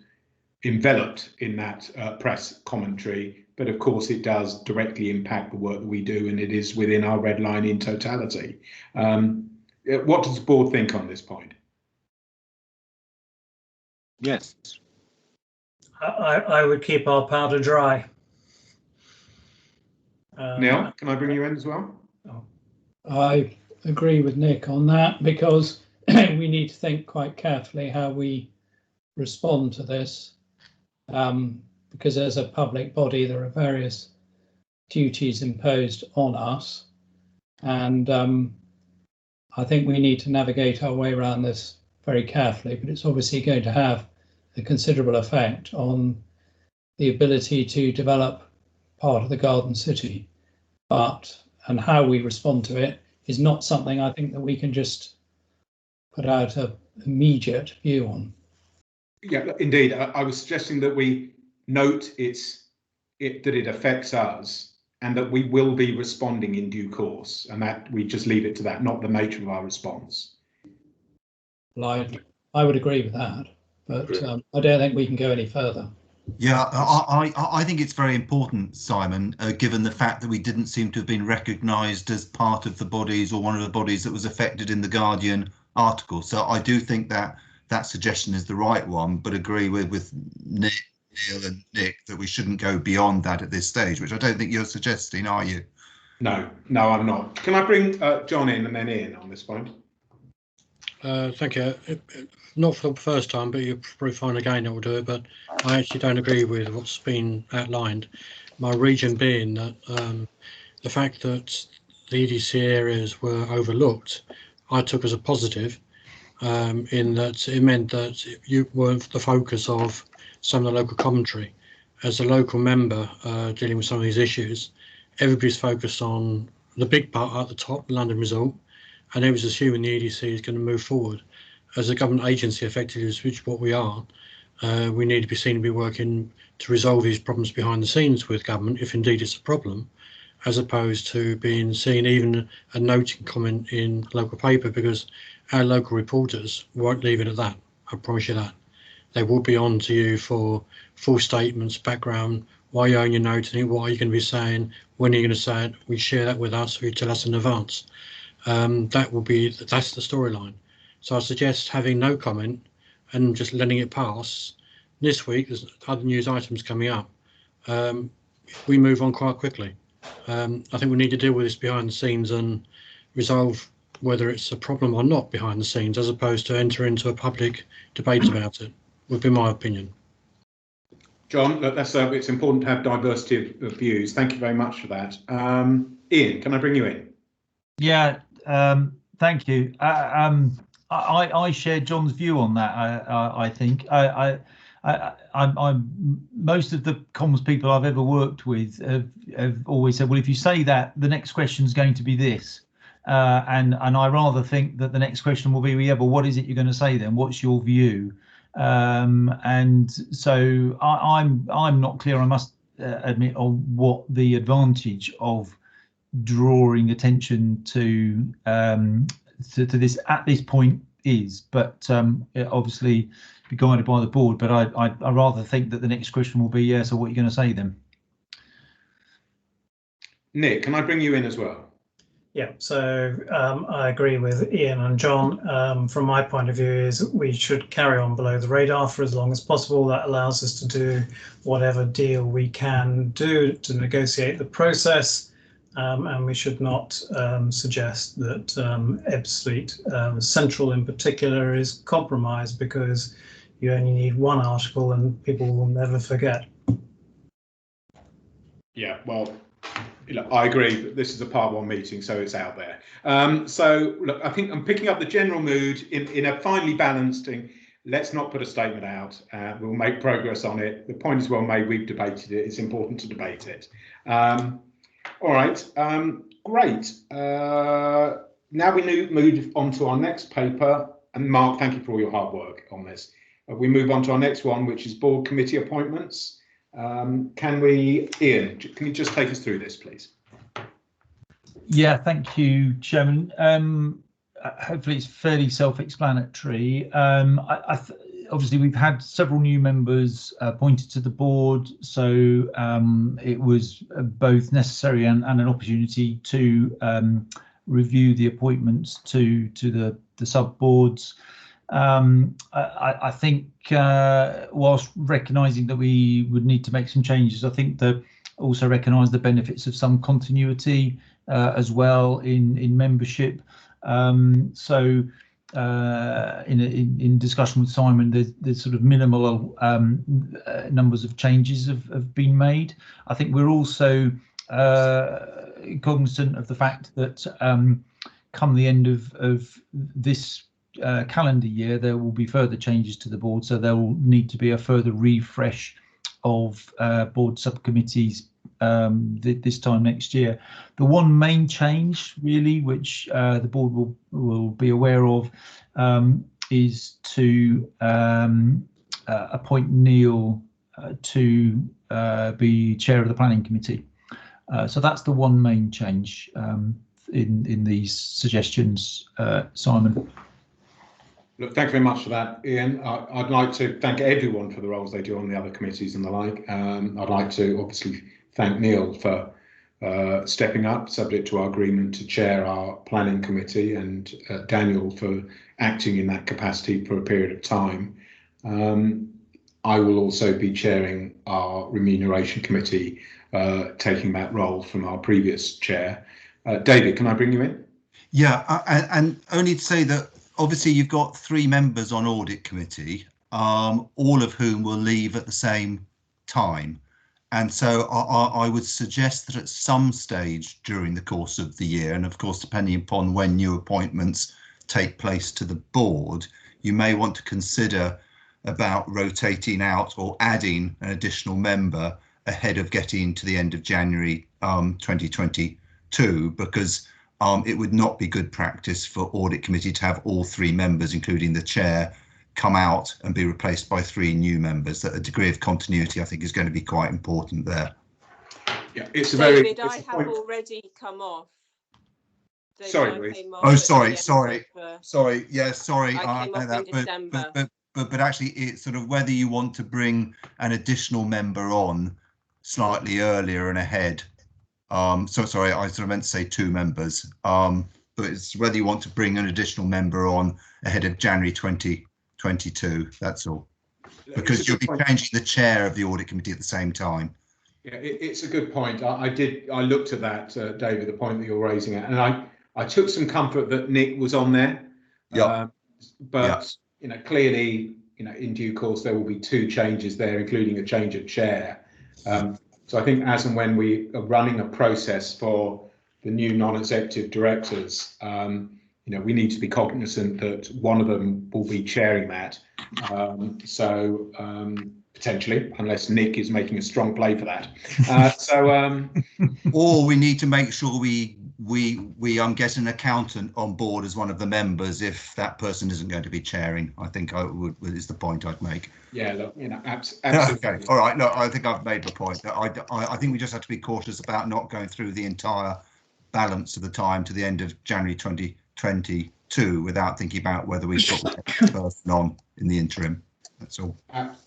enveloped in that press commentary. But of course, it does directly impact the work that we do, and it is within our red line in totality. What does the board think on this point? Yes. I would keep our powder dry. Neil, can I bring you in as well? I agree with Nick on that, because we need to think quite carefully how we respond to this, because as a public body, there are various duties imposed on us, and I think we need to navigate our way around this very carefully, but it's obviously going to have a considerable effect on the ability to develop part of the Garden City. And how we respond to it is not something I think that we can just put out an immediate view on. Yeah, indeed. I was suggesting that we note that it affects us and that we will be responding in due course, and that we just leave it to that, not the nature of our response. Well, I would agree with that, but I don't think we can go any further. Yeah, I think it's very important, Simon, given the fact that we didn't seem to have been recognised as part of the bodies or one of the bodies that was affected in the Guardian article. So I do think that that suggestion is the right one, but agree with Neil and Nick that we shouldn't go beyond that at this stage, which I don't think you're suggesting, are you? No, I'm not. Can I bring John in and then Ian on this point? Thank you. Not for the first time, but you'll probably find again it will do it, but I actually don't agree with what's been outlined. My reason being that the fact that the EDC areas were overlooked, I took as a positive, in that it meant that you weren't the focus of some of the local commentary. As a local member dealing with some of these issues, everybody's focused on the big part at the top, London result, and everyone's assuming the EDC is going to move forward. As a government agency, effectively, which is what we are, we need to be seen to be working to resolve these problems behind the scenes with government, if indeed it's a problem, as opposed to being seen even a noting comment in local paper, because our local reporters won't leave it at that. I promise you that. They will be on to you for full statements, background, why you own your noting, what are you going to be saying, when are you going to say it, we share that with us, or you tell us in advance. That's the storyline. So I suggest having no comment and just letting it pass. This week, there's other news items coming up. We move on quite quickly. I think we need to deal with this behind the scenes and resolve whether it's a problem or not behind the scenes, as opposed to enter into a public debate about it, would be my opinion. John, look, it's important to have diversity of views. Thank you very much for that. Ian, can I bring you in? Yeah, thank you. I share John's view on that. I think I'm most of the comms people I've ever worked with have always said, well, if you say that, the next question is going to be this, and I rather think that the next question will be, well, yeah, but what is it you're going to say then? What's your view? And so I'm not clear, I must admit, on what the advantage of drawing attention to this at this point is, but obviously be guided by the board. But I rather think that the next question will be, yeah, so what are you going to say then? Nick, can I bring you in as well? Yeah, so I agree with Ian and John. From my point of view, is we should carry on below the radar for as long as possible. That allows us to do whatever deal we can do to negotiate the process. And we should not suggest that Ebbsfleet Central in particular is compromised, because you only need one article and people will never forget. Yeah, well, I agree, but this is a part one meeting, so it's out there. So look, I think I'm picking up the general mood in a finely balanced thing. Let's not put a statement out. We'll make progress on it. The point is well made. We've debated it. It's important to debate it. All right, great. Now we move on to our next paper. And Mark, thank you for all your hard work on this. We move on to our next one, which is board committee appointments. Ian, can you just take us through this, please? Yeah, thank you, Chairman. Hopefully it's fairly self-explanatory. Obviously, we've had several new members appointed to the board, so it was both necessary and an opportunity to review the appointments to the sub-boards. I think whilst recognising that we would need to make some changes, I think that also recognise the benefits of some continuity as well in membership. So in discussion with Simon, there's sort of minimal numbers of changes have been made. I think we're also cognizant of the fact that come the end of this calendar year, there will be further changes to the board, so there will need to be a further refresh of board subcommittees this time next year. The one main change, really, which the board will be aware of, is to appoint Neil to be chair of the planning committee. So that's the one main change in these suggestions, Simon. Look, thank you very much for that, Ian. I'd like to thank everyone for the roles they do on the other committees and the like. I'd like to obviously thank Neil for stepping up, subject to our agreement, to chair our planning committee, and Daniel for acting in that capacity for a period of time. I will also be chairing our remuneration committee, taking that role from our previous chair. David, can I bring you in? Yeah, and only to say that obviously you've got 3 members on audit committee, all of whom will leave at the same time. And so I would suggest that at some stage during the course of the year, and of course, depending upon when new appointments take place to the board, you may want to consider about rotating out or adding an additional member ahead of getting to the end of January 2022, because it would not be good practice for audit committee to have all 3 members, including the chair, come out and be replaced by 3 new members. That a degree of continuity, I think, is going to be quite important there. Yeah, it's a David, very. I have already come off. David, sorry, Louise. Oh, sorry. Yeah, sorry. I came off in December. But actually, it's sort of whether you want to bring an additional member on slightly earlier and ahead. So sorry, I sort of meant to say 2 members. But it's whether you want to bring an additional member on ahead of January 2022. That's all. Because you'll be changing the chair of the audit committee at the same time. Yeah, it's a good point. I looked at that, David, the point that you're raising, and I took some comfort that Nick was on there. Yeah. But you know, clearly, you know, in due course there will be 2 changes there, including a change of chair. So I think as and when we are running a process for the new non-executive directors, you know, we need to be cognizant that one of them will be chairing that. Potentially, unless Nick is making a strong play for that. Or we need to make sure we get an accountant on board as one of the members if that person isn't going to be chairing. I think is the point I'd make. Yeah, look, you know, absolutely. Okay, all right. No, I think I've made the point. I think we just have to be cautious about not going through the entire balance of the time to the end of January 2022 without thinking about whether we've got the person on in the interim. That's all.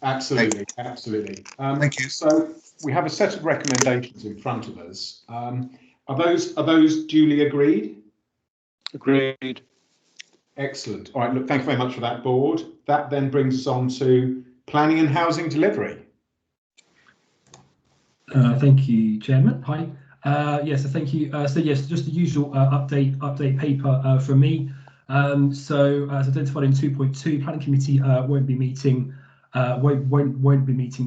Absolutely, absolutely. Thank you. So we have a set of recommendations in front of us. Are those duly agreed? Agreed. Excellent. All right. Look, thank you very much for that, board. That then brings us on to planning and housing delivery. Thank you, Chairman. Hi. Yes, so thank you. So yes, just the usual update paper from me. So as identified in 2.2, planning committee won't be meeting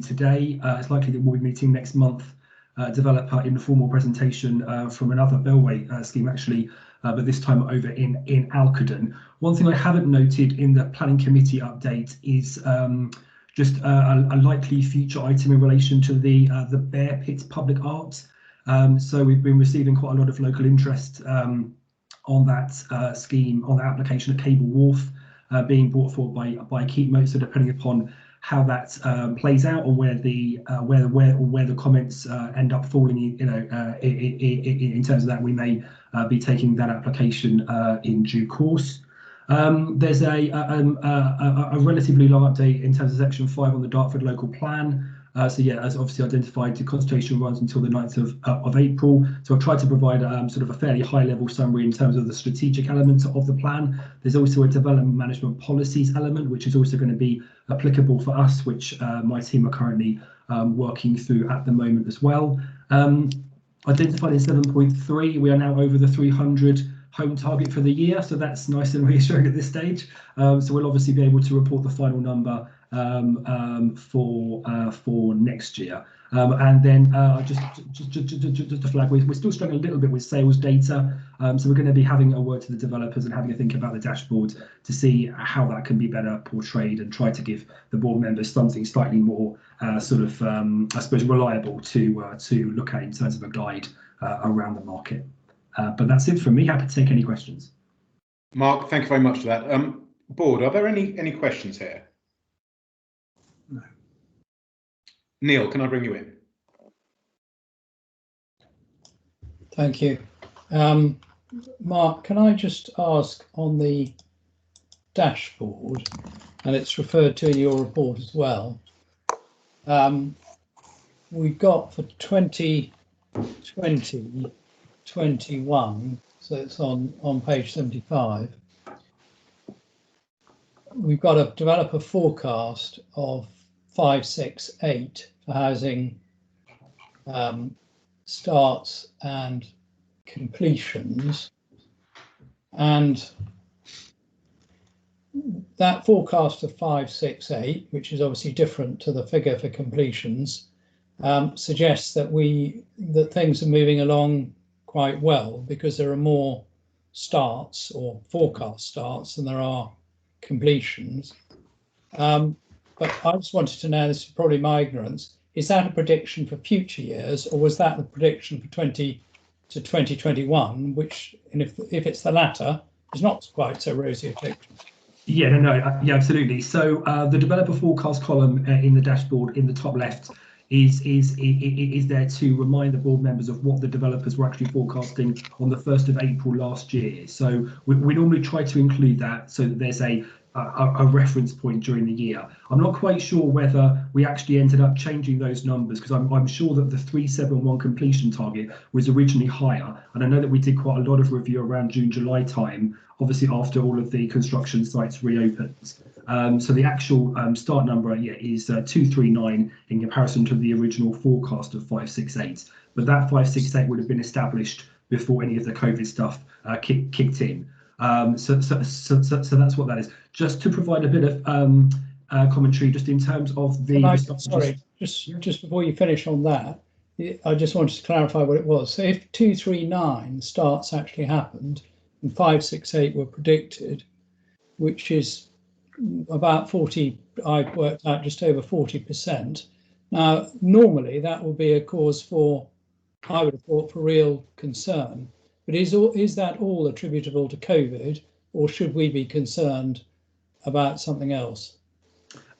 today. It's likely that we'll be meeting next month. Develop an informal presentation from another Bellway scheme actually, but this time over in Alcadon. One thing I haven't noted in the planning committee update is just a likely future item in relation to the Bear Pit Public Art. So we've been receiving quite a lot of local interest on that scheme, on the application of Cable Wharf being brought forward by Keep Moat. So depending upon how that plays out, or where the comments end up falling, you know, in terms of that, we may be taking that application in due course. There's a relatively long update in terms of section 5 on the Dartford local plan. So yeah, as obviously identified, the consultation runs until the 9th of April. So I've tried to provide sort of a fairly high level summary in terms of the strategic elements of the plan. There's also a development management policies element, which is also going to be applicable for us, which my team are currently working through at the moment as well. Identified in 7.3, we are now over the 300 home target for the year, so that's nice and reassuring at this stage. So we'll obviously be able to report the final number for next year. And then just to flag, we're still struggling a little bit with sales data. So we're going to be having a word to the developers and having a think about the dashboard to see how that can be better portrayed and try to give the board members something slightly more I suppose, reliable to look at in terms of a guide around the market. But that's it from me. Happy to take any questions. Mark, thank you very much for that. Board, are there any questions here? No. Neil, can I bring you in? Thank you. Mark, can I just ask on the dashboard, and it's referred to in your report as well, we've got for 2020-21, so it's on page 75, we've got a developer forecast of 568 for housing starts and completions, and that forecast of 568, which is obviously different to the figure for completions, suggests that things are moving along quite well because there are more starts or forecast starts than there are completions. But I just wanted to know, this is probably my ignorance, is that a prediction for future years, or was that the prediction for 20 to 2021, which, and if it's the latter, is not quite so rosy a picture? Yeah, yeah, absolutely. So the developer forecast column in the dashboard in the top left is there to remind the board members of what the developers were actually forecasting on the 1st of April last year. So we normally try to include that so that there's a reference point during the year. I'm not quite sure whether we actually ended up changing those numbers, because I'm sure that the 371 completion target was originally higher, and I know that we did quite a lot of review around June, July time, obviously after all of the construction sites reopened. So the actual start number is 239 in comparison to the original forecast of 568, but that 568 would have been established before any of the COVID stuff kicked in. So that's what that is. Just to provide a bit of commentary, just in terms of the. Sorry, just before you finish on that, I just wanted to clarify what it was. So if 239 starts actually happened and 568 were predicted, which is about 40, I worked out just over 40%. Now, normally that would be a cause for, I would have thought, for real concern. But is that all attributable to COVID, or should we be concerned about something else?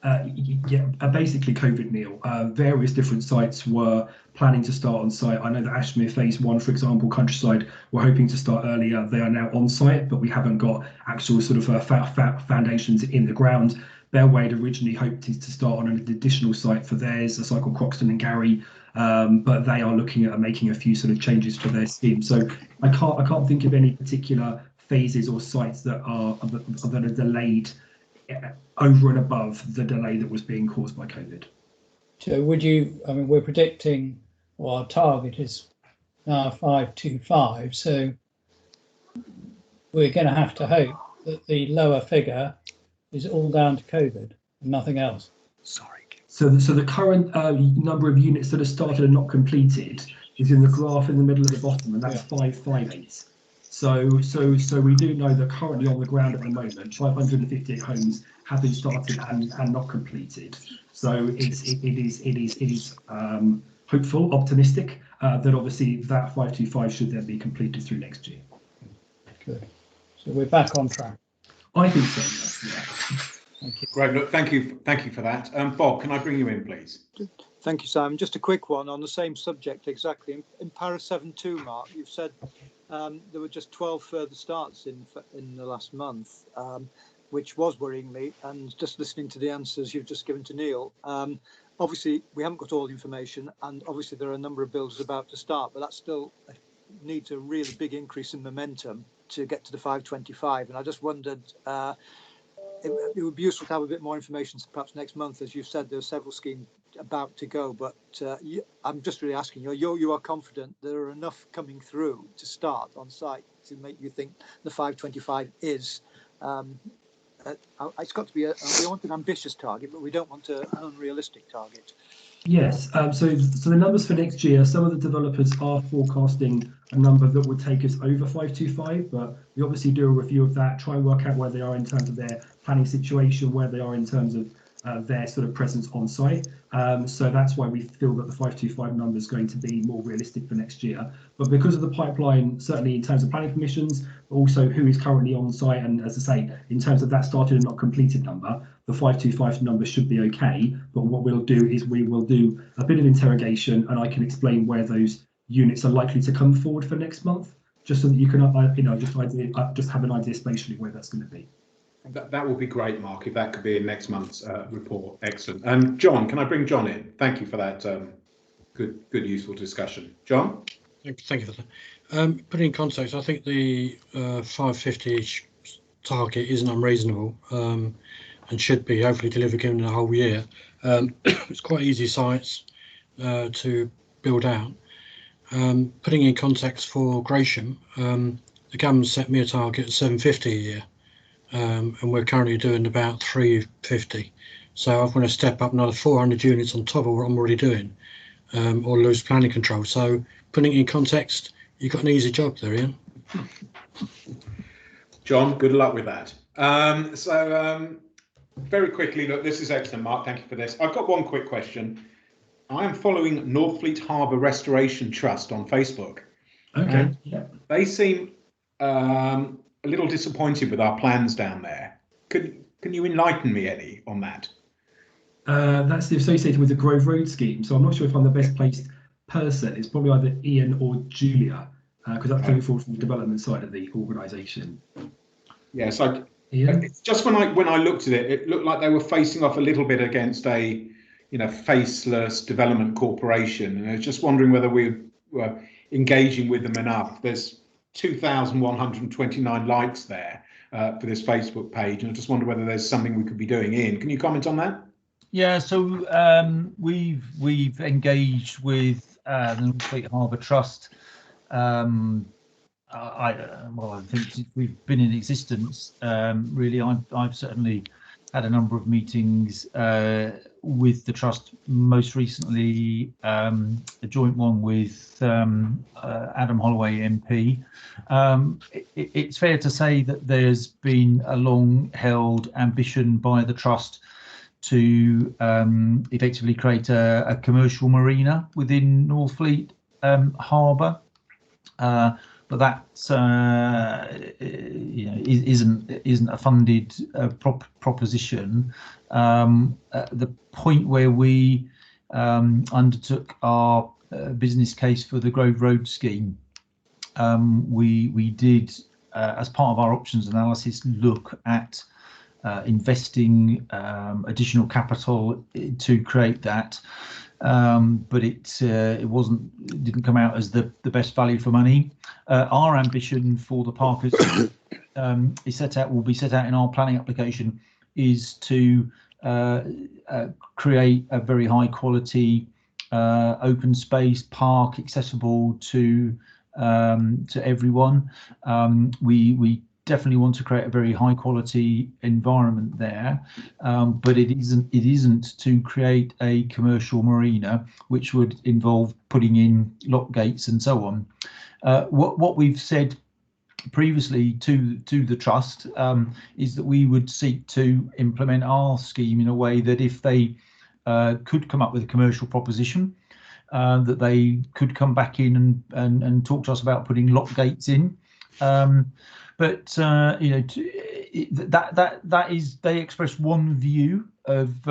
Basically COVID, Neil. Various different sites were planning to start on site. I know that Ashmere Phase 1, for example, Countryside, were hoping to start earlier. They are now on site, but we haven't got actual sort of foundations in the ground. Bellway originally hoped to start on an additional site for theirs, a site called Croxton and Gary, but they are looking at making a few sort of changes to their scheme. So I can't think of any particular phases or sites that are delayed over and above the delay that was being caused by COVID. So would you, I mean, we're predicting, or our target is now 525, so we're going to have to hope that the lower figure is all down to COVID and nothing else. Sorry. So the current number of units that are started and not completed is in the graph in the middle of the bottom, and that's 558. So we do know that currently on the ground at the moment, 558 homes have been started and not completed. So it is hopeful, optimistic that obviously that 525 should then be completed through next year. Good. So we're back on track. I think so. Yeah. Thank you. Great. Look, thank you for that. Bob, can I bring you in, please? Thank you, Simon. Just a quick one on the same subject exactly. In para 7.2, Mark, you've said there were just 12 further starts in the last month, which was worrying me. And just listening to the answers you've just given to Neil, obviously we haven't got all the information, and obviously there are a number of builders about to start, but that still needs a really big increase in momentum to get to the 525. And I just wondered, it would be useful to have a bit more information perhaps next month. As you've said, there are several schemes about to go, but I'm just really asking you are confident there are enough coming through to start on site to make you think the 525 is. It's got to be we want an ambitious target, but we don't want an unrealistic target. Yes, so the numbers for next year, some of the developers are forecasting a number that would take us over 525, but we obviously do a review of that, try and work out where they are in terms of their planning situation, where they are in terms of their sort of presence on site. So that's why we feel that the 525 number is going to be more realistic for next year. But because of the pipeline, certainly in terms of planning permissions, but also who is currently on site, and as I say, in terms of that started and not completed number, the 525 number should be okay. But what we'll do is we will do a bit of interrogation, and I can explain where those units are likely to come forward for next month, just so that you can, just have an idea spatially where that's going to be. That would be great, Mark, if that could be in next month's report. Excellent. And John, can I bring John in? Thank you for that good, useful discussion. John? Thank you for that. Putting in context, I think the 550 target isn't unreasonable and should be hopefully delivered in the whole year. It's quite easy sites to build out. Putting in context for Gresham, the government set me a target of 750 a year. And we're currently doing about 350. So I want to step up another 400 units on top of what I'm already doing, or lose planning control. So putting it in context, you've got an easy job there, Ian. John, good luck with that. Very quickly, look, this is excellent, Mark. Thank you for this. I've got one quick question. I am following Northfleet Harbour Restoration Trust on Facebook. Okay. Yeah. They seem a little disappointed with our plans down there. Can you enlighten me any on that? That's associated with the Grove Road scheme, so I'm not sure if I'm the best placed person. It's probably either Ian or Julia, because that's coming forward from the development side of the organisation. Yeah, so it's just when I looked at it, it looked like they were facing off a little bit against a faceless development corporation, and I was just wondering whether we were engaging with them enough. There's 2,129 likes there for this Facebook page, and I just wonder whether there's something we could be doing. Ian, can you comment on that? Yeah, so we've engaged with the Northfleet Harbour Trust. I think since we've been in existence, really, I've certainly had a number of meetings with the trust, most recently a joint one with Adam Holloway MP. It's fair to say that there's been a long-held ambition by the trust to effectively create a commercial marina within Northfleet Harbour. But that isn't a funded proposition. The point where we undertook our business case for the Grove Road scheme, we did, as part of our options analysis, look at investing additional capital to create that. But it didn't come out as the best value for money. Our ambition for the park will be set out in our planning application, is to create a very high quality open space park accessible to everyone. We definitely want to create a very high quality environment there, but it isn't to create a commercial marina, which would involve putting in lock gates and so on. What we've said previously to the trust is that we would seek to implement our scheme in a way that if they could come up with a commercial proposition, that they could come back in and talk to us about putting lock gates in. But that is, they express one view of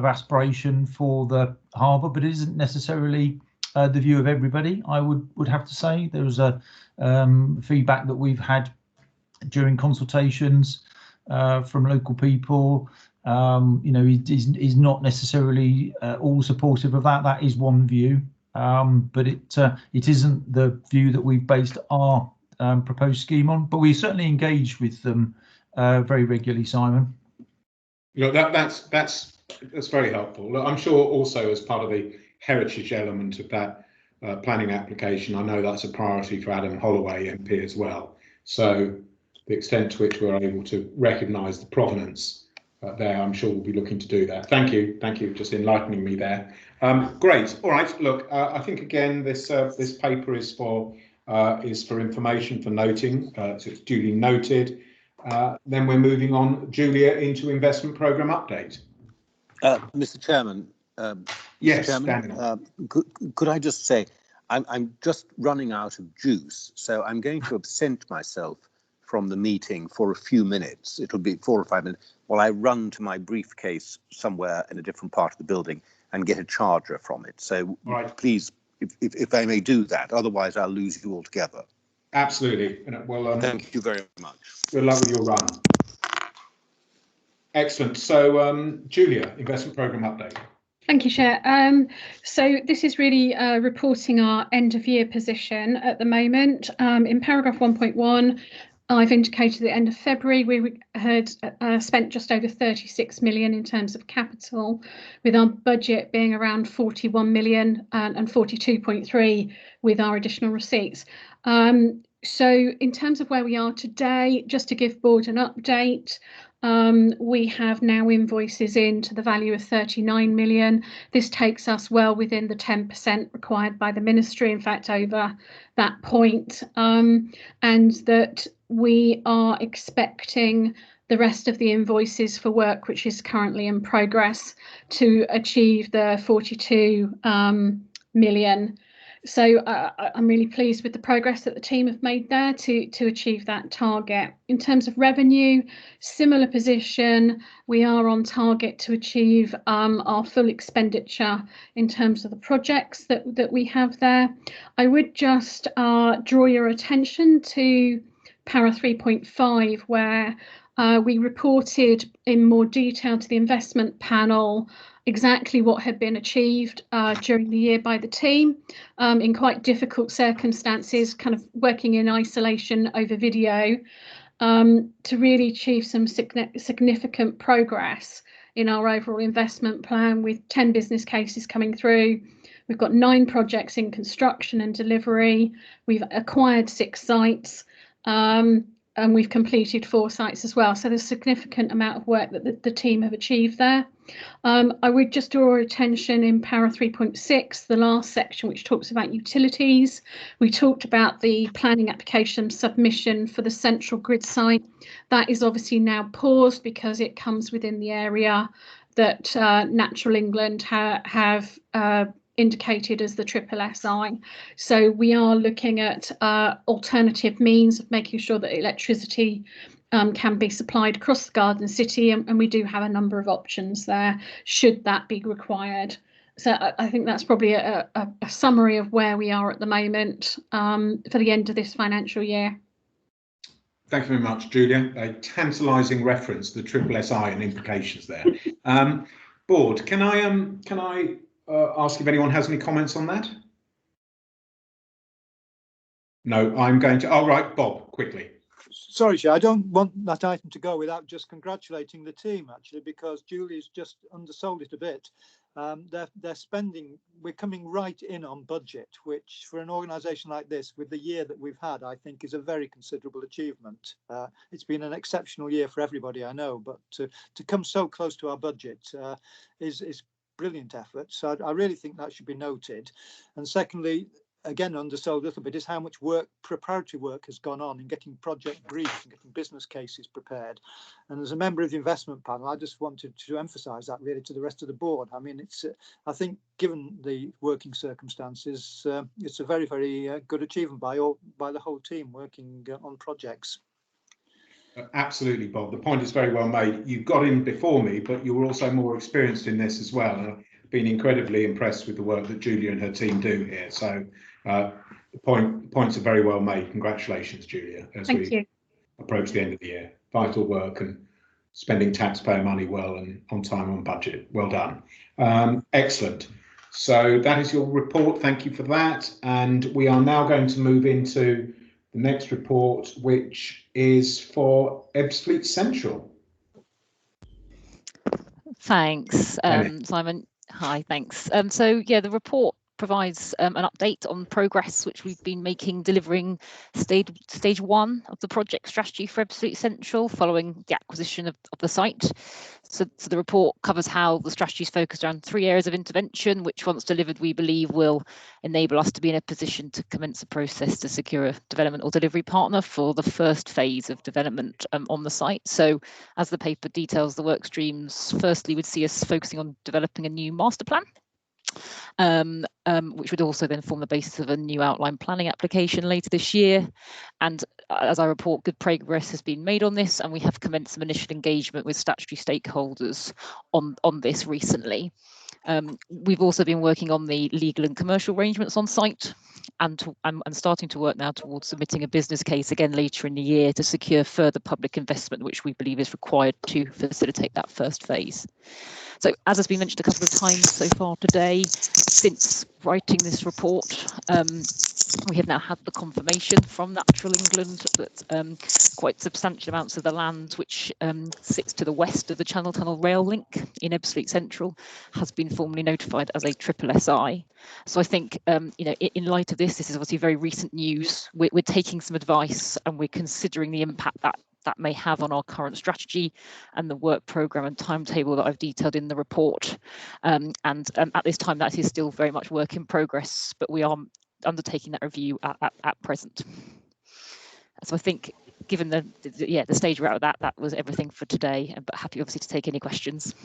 aspiration for the harbour, but it isn't necessarily the view of everybody. I would have to say there was a feedback that we've had during consultations from local people. Is not necessarily all supportive of that. That is one view, but it isn't the view that we've based our proposed scheme on, but we certainly engage with them very regularly, Simon. That's very helpful. Look, I'm sure also as part of the heritage element of that planning application. I know that's a priority for Adam Holloway MP as well. So the extent to which we're able to recognise the provenance there, I'm sure we'll be looking to do that. Thank you, just enlightening me there. Great. All right. Look, I think again this this paper is for information, for noting, so it's duly noted. Then we're moving on, Julia, into investment programme update. Mr. Chairman. Yes, Mr. Chairman, could I just say, I'm just running out of juice, so I'm going to absent myself from the meeting for a few minutes. It'll be 4 or 5 minutes while I run to my briefcase somewhere in a different part of the building and get a charger from it. So please, if I may do that, otherwise I'll lose you altogether. Absolutely. Well, thank you very much. Good luck with your run. Excellent. So, Julia, investment programme update. Thank you, Chair. So this is really reporting our end of year position at the moment. In paragraph 1.1, I've indicated at the end of February we had spent just over 36 million in terms of capital, with our budget being around 41 million and 42.3 with our additional receipts. So in terms of where we are today, just to give board an update, we have now invoices in to the value of 39 million. This takes us well within the 10% required by the ministry, in fact, over that point, and that we are expecting the rest of the invoices for work which is currently in progress to achieve the 42 million. So I'm really pleased with the progress that the team have made there to achieve that target. In terms of revenue, similar position. We are on target to achieve our full expenditure in terms of the projects that we have there. I would just draw your attention to para 3.5, where we reported in more detail to the investment panel exactly what had been achieved during the year by the team in quite difficult circumstances, kind of working in isolation over video, to really achieve some significant progress in our overall investment plan, with 10 business cases coming through. We've got 9 projects in construction and delivery. We've acquired 6 sites. And we've completed 4 sites as well. So there's a significant amount of work that the team have achieved there. I would just draw attention in para 3.6, the last section, which talks about utilities. We talked about the planning application submission for the central grid site. That is obviously now paused because it comes within the area that Natural England have indicated as the SSSI. So we are looking at alternative means of making sure that electricity can be supplied across the Garden City, and we do have a number of options there should that be required. So I think that's probably a summary of where we are at the moment for the end of this financial year. Thank you very much, Julia. A tantalising reference to the SSSI and implications there. Board, can I ask if anyone has any comments on that? No, I'm going to. All right, Bob, quickly. Sorry, Chair, I don't want that item to go without just congratulating the team, actually, because Julie's just undersold it a bit. They're spending, we're coming right in on budget, which for an organisation like this, with the year that we've had, I think is a very considerable achievement. It's been an exceptional year for everybody, I know, but to come so close to our budget is brilliant effort. So I really think that should be noted. And secondly, again, undersold a little bit, is how much work, preparatory work, has gone on in getting project briefs and getting business cases prepared. And as a member of the investment panel, I just wanted to emphasise that really to the rest of the board. I mean, it's I think given the working circumstances, it's a very, very good achievement by the whole team working on projects. Absolutely, Bob. The point is very well made. You got in before me, but you were also more experienced in this as well. And I've been incredibly impressed with the work that Julia and her team do here. So the points are very well made. Congratulations, Julia, as we approach the end of the year. Vital work and spending taxpayer money well and on time, on budget. Well done. Excellent. So that is your report. Thank you for that. And we are now going to move into the next report, which is for Ebbsfleet Central. Thanks, Simon. Hi, thanks. So yeah, the report provides an update on progress which we've been making delivering stage 1 of the project strategy for Ebbsfleet Central following the acquisition of the site. So the report covers how the strategy is focused around 3 areas of intervention, which once delivered, we believe will enable us to be in a position to commence a process to secure a development or delivery partner for the first phase of development on the site. So as the paper details, the work streams firstly would see us focusing on developing a new master plan, which would also then form the basis of a new outline planning application later this year. And as I report, good progress has been made on this, and we have commenced some initial engagement with statutory stakeholders on this recently. We've also been working on the legal and commercial arrangements on site and starting to work now towards submitting a business case again later in the year to secure further public investment, which we believe is required to facilitate that first phase. So as has been mentioned a couple of times so far today, since writing this report, we have now had the confirmation from Natural England that quite substantial amounts of the land which sits to the west of the Channel Tunnel rail link in Ebbsfleet Central has been formally notified as a SSSI. So I think, in light of this is obviously very recent news. We're taking some advice and we're considering the impact that may have on our current strategy and the work programme and timetable that I've detailed in the report. And at this time, that is still very much work in progress, but we are undertaking that review at present. So I think, given the stage we're at, that was everything for today, but happy obviously to take any questions.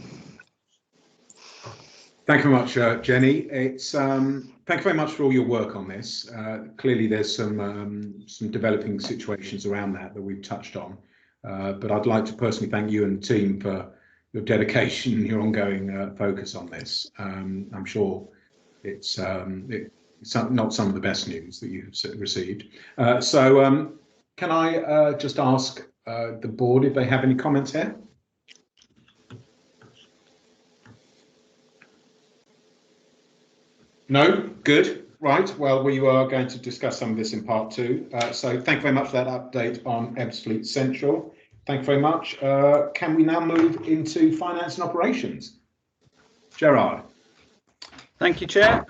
Thank you very much, Jenny. Thank you very much for all your work on this. Clearly, there's some developing situations around that we've touched on, but I'd like to personally thank you and the team for your dedication and your ongoing focus on this. I'm sure it's not some of the best news that you've received. So can I just ask the board if they have any comments here? No? Good. Right. Well, we are going to discuss some of this in part 2. So thank you very much for that update on Ebbsfleet Central. Thank you very much. Can we now move into finance and operations? Gerard. Thank you, Chair.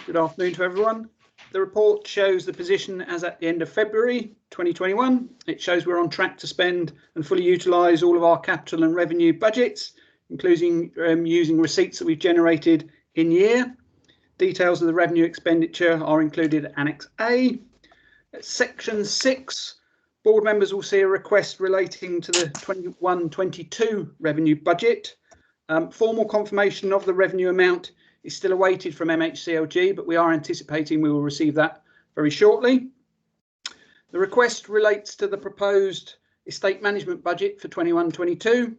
Good afternoon to everyone. The report shows the position as at the end of February 2021. It shows we're on track to spend and fully utilise all of our capital and revenue budgets, including using receipts that we've generated in year. Details of the revenue expenditure are included at Annex A. At Section 6, board members will see a request relating to the 21-22 revenue budget. Formal confirmation of the revenue amount is still awaited from MHCLG, but we are anticipating we will receive that very shortly. The request relates to the proposed estate management budget for 21-22.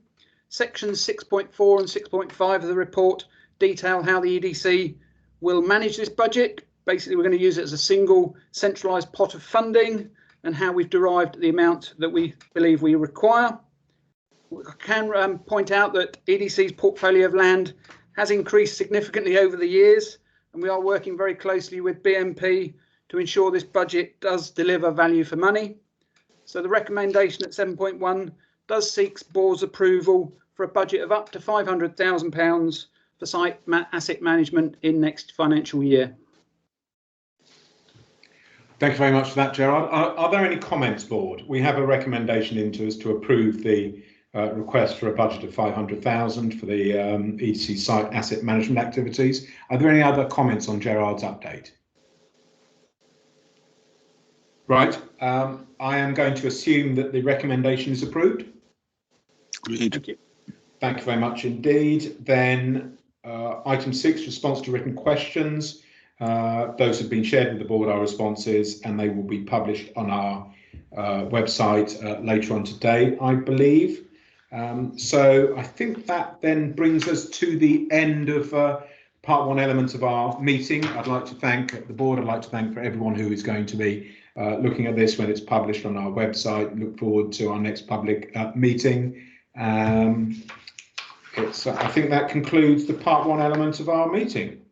Sections 6.4 and 6.5 of the report detail how the EDC will manage this budget. Basically, we're going to use it as a single centralised pot of funding and how we've derived the amount that we believe we require. I can point out that EDC's portfolio of land has increased significantly over the years, and we are working very closely with BMP to ensure this budget does deliver value for money. So the recommendation at 7.1 does seek board's approval for a budget of up to £500,000 for site asset management in next financial year. Thank you very much for that, Gerard. Are there any comments, board? We have a recommendation into us to approve the request for a budget of 500,000 for the EDC site asset management activities. Are there any other comments on Gerard's update? Right. I am going to assume that the recommendation is approved. Agreed. Thank you. Thank you very much indeed. Then item 6, response to written questions. Those have been shared with the board, our responses, and they will be published on our website later on today, I believe. So I think that then brings us to the end of part 1 element of our meeting. I'd like to thank the board. I'd like to thank for everyone who is going to be looking at this when it's published on our website. Look forward to our next public meeting. I think that concludes the part 1 element of our meeting.